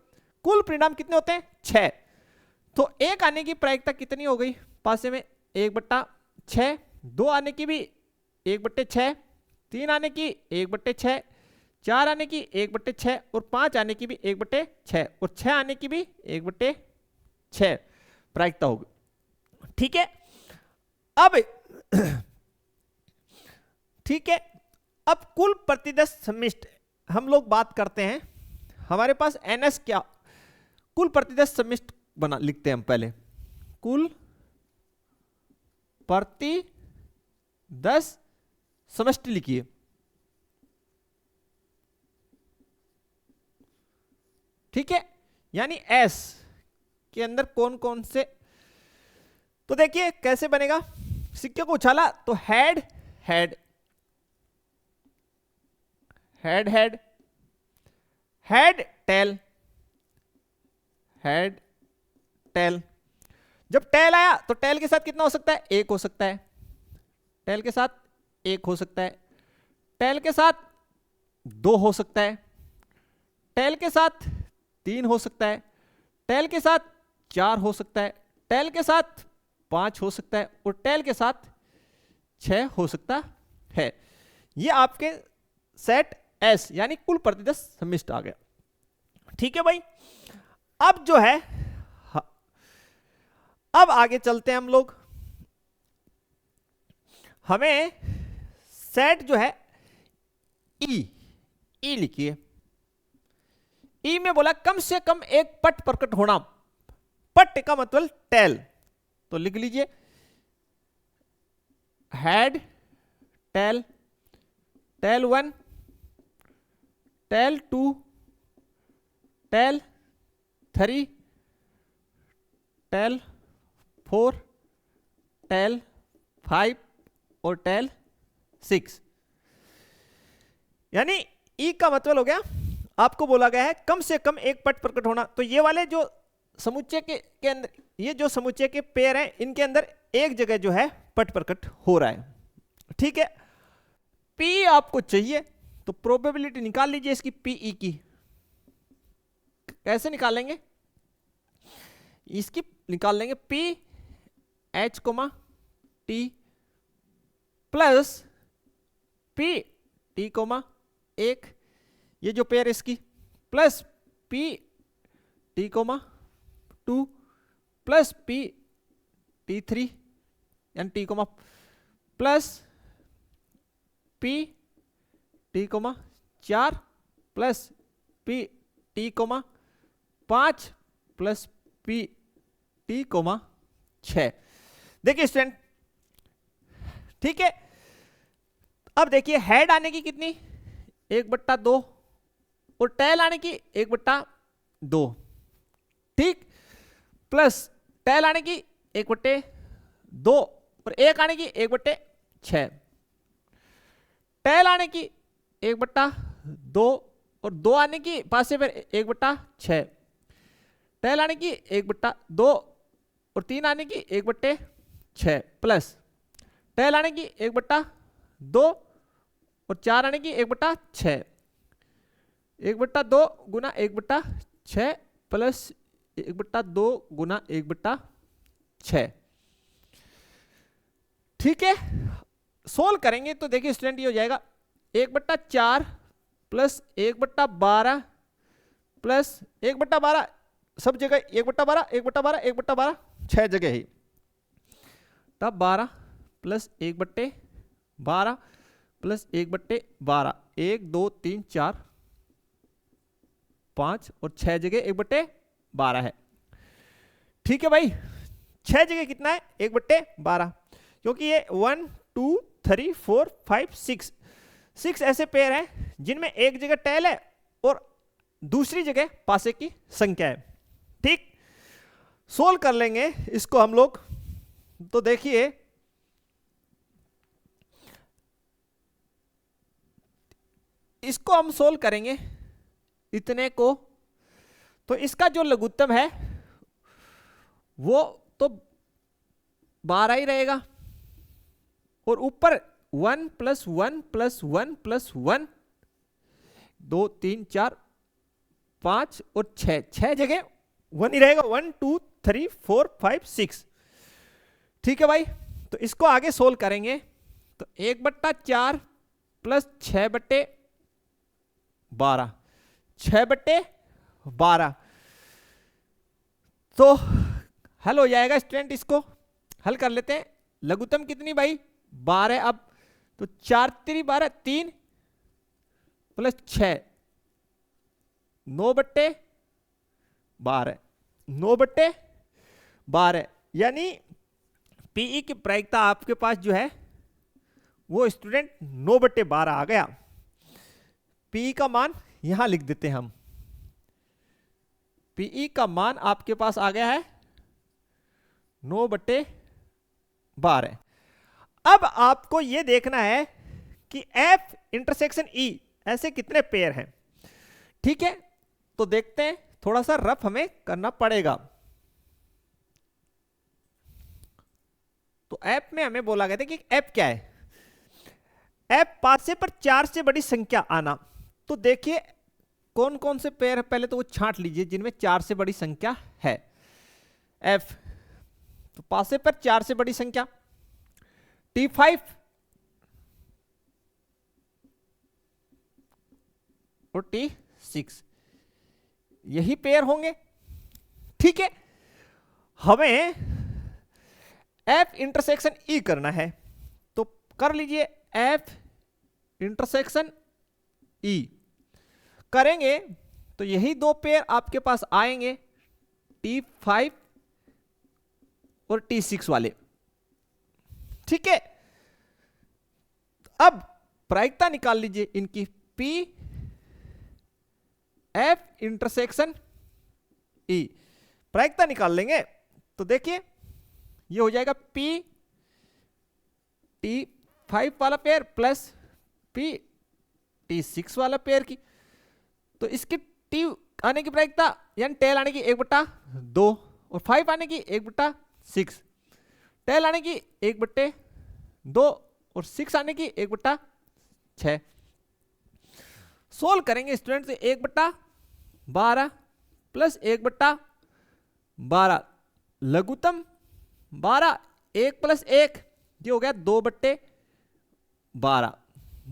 S1: कुल परिणाम कितने होते हैं? 6। तो 1 आने की प्रायिकता कितनी हो गई पासे में? 1/6। 2 आने की भी 1/6, 3 आने की 1/6, 4 आने की 1/6, और 5 आने की भी 1/6, और 6 आने की भी 1/6 प्रायिकता होगी। ठीक है, अब ठीक है, अब कुल प्रतिदश सम्मिष्ट हम लोग बात करते हैं। हमारे पास NS क्या, कुल प्रतिदश सम्मिष्ट बना लिखते हैं हम पहले। कुल प्रतिदश समष्टि लिखिए। ठीक है, यानी S के अंदर कौन कौन से, तो देखिए कैसे बनेगा। सिक्के को उछाला तो head head head head head tail head tail. जब टेल आया तो टेल के साथ कितना हो सकता है, एक हो सकता है, टेल के साथ एक हो सकता है, टेल के साथ दो हो सकता है, टेल के साथ तीन हो सकता है, टेल के साथ चार हो सकता है, टेल के साथ पांच हो सकता है और टेल के साथ छह हो सकता है। ये आपके सेट एस यानी कुल प्रतिदर्श समिष्ट आ गया। ठीक है भाई, अब जो है अब आगे चलते हैं हम लोग। हमें सेट जो है ई लिखिए। ई में बोला कम से कम एक पट प्रकट होना, पट का मतलब टेल, तो लिख लीजिए head tail, tail 1, tail 2, tail 3, tail 4, tail 5 और टेल 6। यानी ई का मतलब हो गया, आपको बोला गया है कम से कम एक पट प्रकट होना। तो ये वाले जो समुच्चय के अंदर, ये जो समुच्चय के पेयर हैं, इनके अंदर एक जगह जो है पट प्रकट हो रहा है। ठीक है, पी आपको चाहिए तो प्रोबेबिलिटी निकाल लीजिए इसकी, पीई की। कैसे निकालेंगे इसकी, निकाल लेंगे P H comma T plus P T comma एक, ये जो पेयर इसकी, plus P T comma 2 plus P T 3 यानी T comma plus P T comma 4 plus P T comma 5 plus P T comma 6। देखिए स्टूडेंट, ठीक है, अब देखिए हेड आने की कितनी, 1/2 और टेल आने की 1/2, ठीक, प्लस टेल आने की 1/2 और एक आने की 1/6, टेल आने की 1/2 और 2 आने की पास से फिर 1/6, टेल आने की 1/2 और 3 आने की 1/6 प्लस टेल आने की 1/2 और 4 आने की 1/6, 1/2 गुना 1/6 प्लस 1/2 गुना 1/6। ठीक है, सोल्व करेंगे तो देखिए स्टूडेंट ये हो जाएगा 1/4 प्लस 1/12 प्लस 1/12, सब जगह 1/12 1/12 1/12 6 जगह ही, तब 12 प्लस 1/12 प्लस 1/12, 1 2 3 4 5 और 6 जगह 1/12 है। ठीक है भाई, 6 जगह कितना है, 1/12, क्योंकि ये 1 2 3 4 5 6 ऐसे पेयर हैं जिनमें एक जगह टेल है और दूसरी जगह पासे की संख्या है। ठीक, सोल्व कर लेंगे इसको हम लोग। तो देखिए इसको हम सोल्व करेंगे इतने को, तो इसका जो लघुत्तम है वो तो 12 ही रहेगा और ऊपर 1 प्लस 1 प्लस 1 प्लस 1 2 3 4 5 और 6 जगह 1 ही रहेगा, 1 2 3 4 5 6। ठीक है भाई, तो इसको आगे सोल्व करेंगे तो 1/4 प्लस 6/12, 6/12, तो हल हो जाएगा स्टूडेंट। इसको हल कर लेते हैं। लघुत्तम कितनी भाई, 12, अब तो 4 3 12, 3 प्लस 6 9/12, 9/12, यानी पीई की प्रायिकता आपके पास जो है वो स्टूडेंट 9/12 आ गया। पीई का मान यहां लिख देते हैं हम, पीई का मान आपके पास आ गया है 9/12। अब आपको यह देखना है कि F इंटरसेक्शन E ऐसे कितने पेयर हैं। ठीक है, तो देखते हैं, थोड़ा सा रफ हमें करना पड़ेगा। तो F में हमें बोला गया था कि F क्या है, F 5 से पर 4 से बड़ी संख्या आना। तो देखिए कौन कौन से पेयर है, पहले तो वो छांट लीजिए जिनमें 4 से बड़ी संख्या है। F तो 5 से पर 4 से बड़ी संख्या, T5 और T6 यही पेयर होंगे। ठीक है, हमें F इंटरसेक्शन E करना है, तो कर लीजिए F इंटरसेक्शन E। करेंगे तो यही दो पेयर आपके पास आएंगे, T5 और T6 वाले। ठीक है, अब प्रायिकता निकाल लीजिए इनकी, P F इंटरसेक्शन E। प्रायिकता निकाल लेंगे तो देखिए ये हो जाएगा P T5 वाला पेयर प्लस P T6 वाला पेयर की। तो इसकी T आने की प्रायिकता यानी टेल आने की 1/2 और 5 आने की 1/6, टेल आने की 1/2 और 6 आने की 1/6। सोल्व करेंगे स्टूडेंट, 1/12 प्लस 1/12 लघुत्तम 12, 1 प्लस 1 ये हो गया 2/12,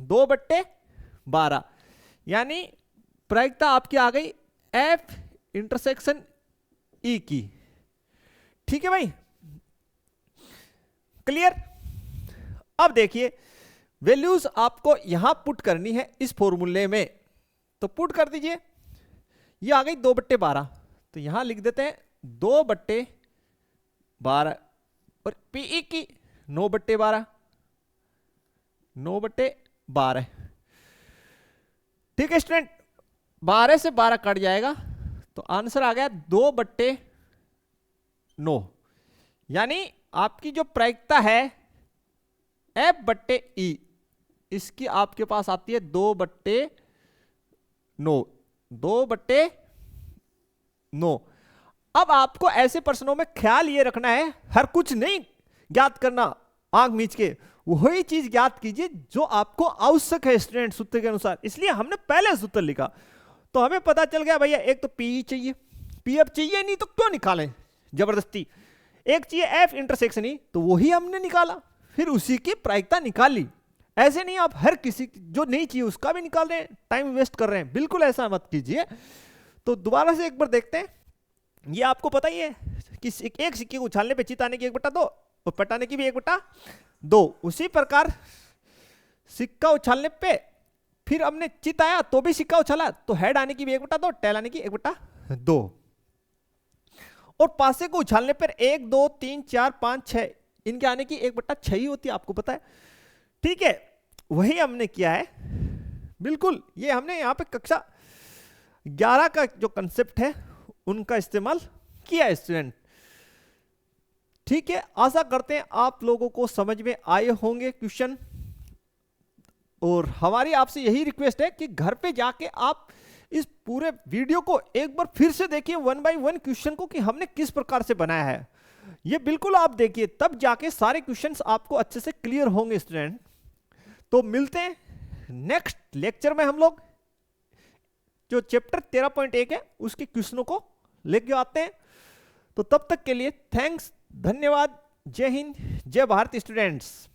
S1: 2/12 यानी प्रायिकता आपकी आ गई F इंटरसेक्शन E की। ठीक है भाई, क्लियर। अब देखिए वैल्यूज आपको यहां पुट करनी है इस फॉर्मूले में, तो पुट कर दीजिए। ये आ गई 2/12, तो यहां लिख देते हैं 2/12 और पीई की 9/12, 9/12। ठीक है स्टूडेंट, 12 से 12 कट जाएगा तो आंसर आ गया 2/9, यानी आपकी जो प्रायिकता है F/E इसकी आपके पास आती है 2/9, 2/9। अब आपको ऐसे प्रश्नों में ख्याल ये रखना है, हर कुछ नहीं ज्ञात करना आंख मीच के, वही चीज ज्ञात कीजिए जो आपको आवश्यक है स्टूडेंट सूत्र के अनुसार। इसलिए हमने पहले सूत्र लिखा, तो हमें पता चल गया भैया एक तो पी चाहिए, पी एफ चाहिए नहीं तो क्यों निकालें जबरदस्ती, एक चाहिए एफ इंटरसेक्शन ई, तो वही हमने निकाला, फिर उसी की प्रायिकता निकाली। ऐसे नहीं आप हर किसी जो नहीं चाहिए उसका भी निकाल रहे हैं, टाइम वेस्ट कर रहे हैं, बिल्कुल ऐसा मत कीजिए। तो दोबारा से एक बार देखते हैं, ये आपको पता ही है कि एक सिक्के को उछालने पे चित आने की 1/2 और पटाने की भी 1/2, उसी प्रकार सिक्का उछालने पे फिर हमने चित आया तो भी सिक्का उछाला, तो हेड आने की भी 1/2, टेल आने की 1/2, और पासे को उछालने पर 1 2 3 4 5 6 इनके आने की 1/6 ही होती है, आपको पता है। ठीक है, वही हमने किया है बिल्कुल, ये हमने यहाँ पे कक्षा 11 का जो कंसेप्ट है उनका इस्तेमाल किया है स्टूडेंट। ठीक है, आशा करते हैं आप लोगों को समझ में आए होंगे क्वेश्चन, और हमारी आपसे यही रिक्वेस्ट है कि घर पे जाके आप इस पूरे वीडियो को एक बार फिर से देखिए 1 बाय 1 क्वेश्चन को कि हमने किस प्रकार से बनाया है। ये बिल्कुल आप देखिए, तब जाके सारे क्वेश्चंस आपको अच्छे से क्लियर होंगे स्टूडेंट। तो मिलते हैं नेक्स्ट लेक्चर में, हम लोग जो चैप्टर 13.1 है उसके क्वेश्चनों को लेके आते हैं। तो तब तक के लिए थैंक्स, धन्यवाद, जय हिंद, जय भारत स्टूडेंट्स।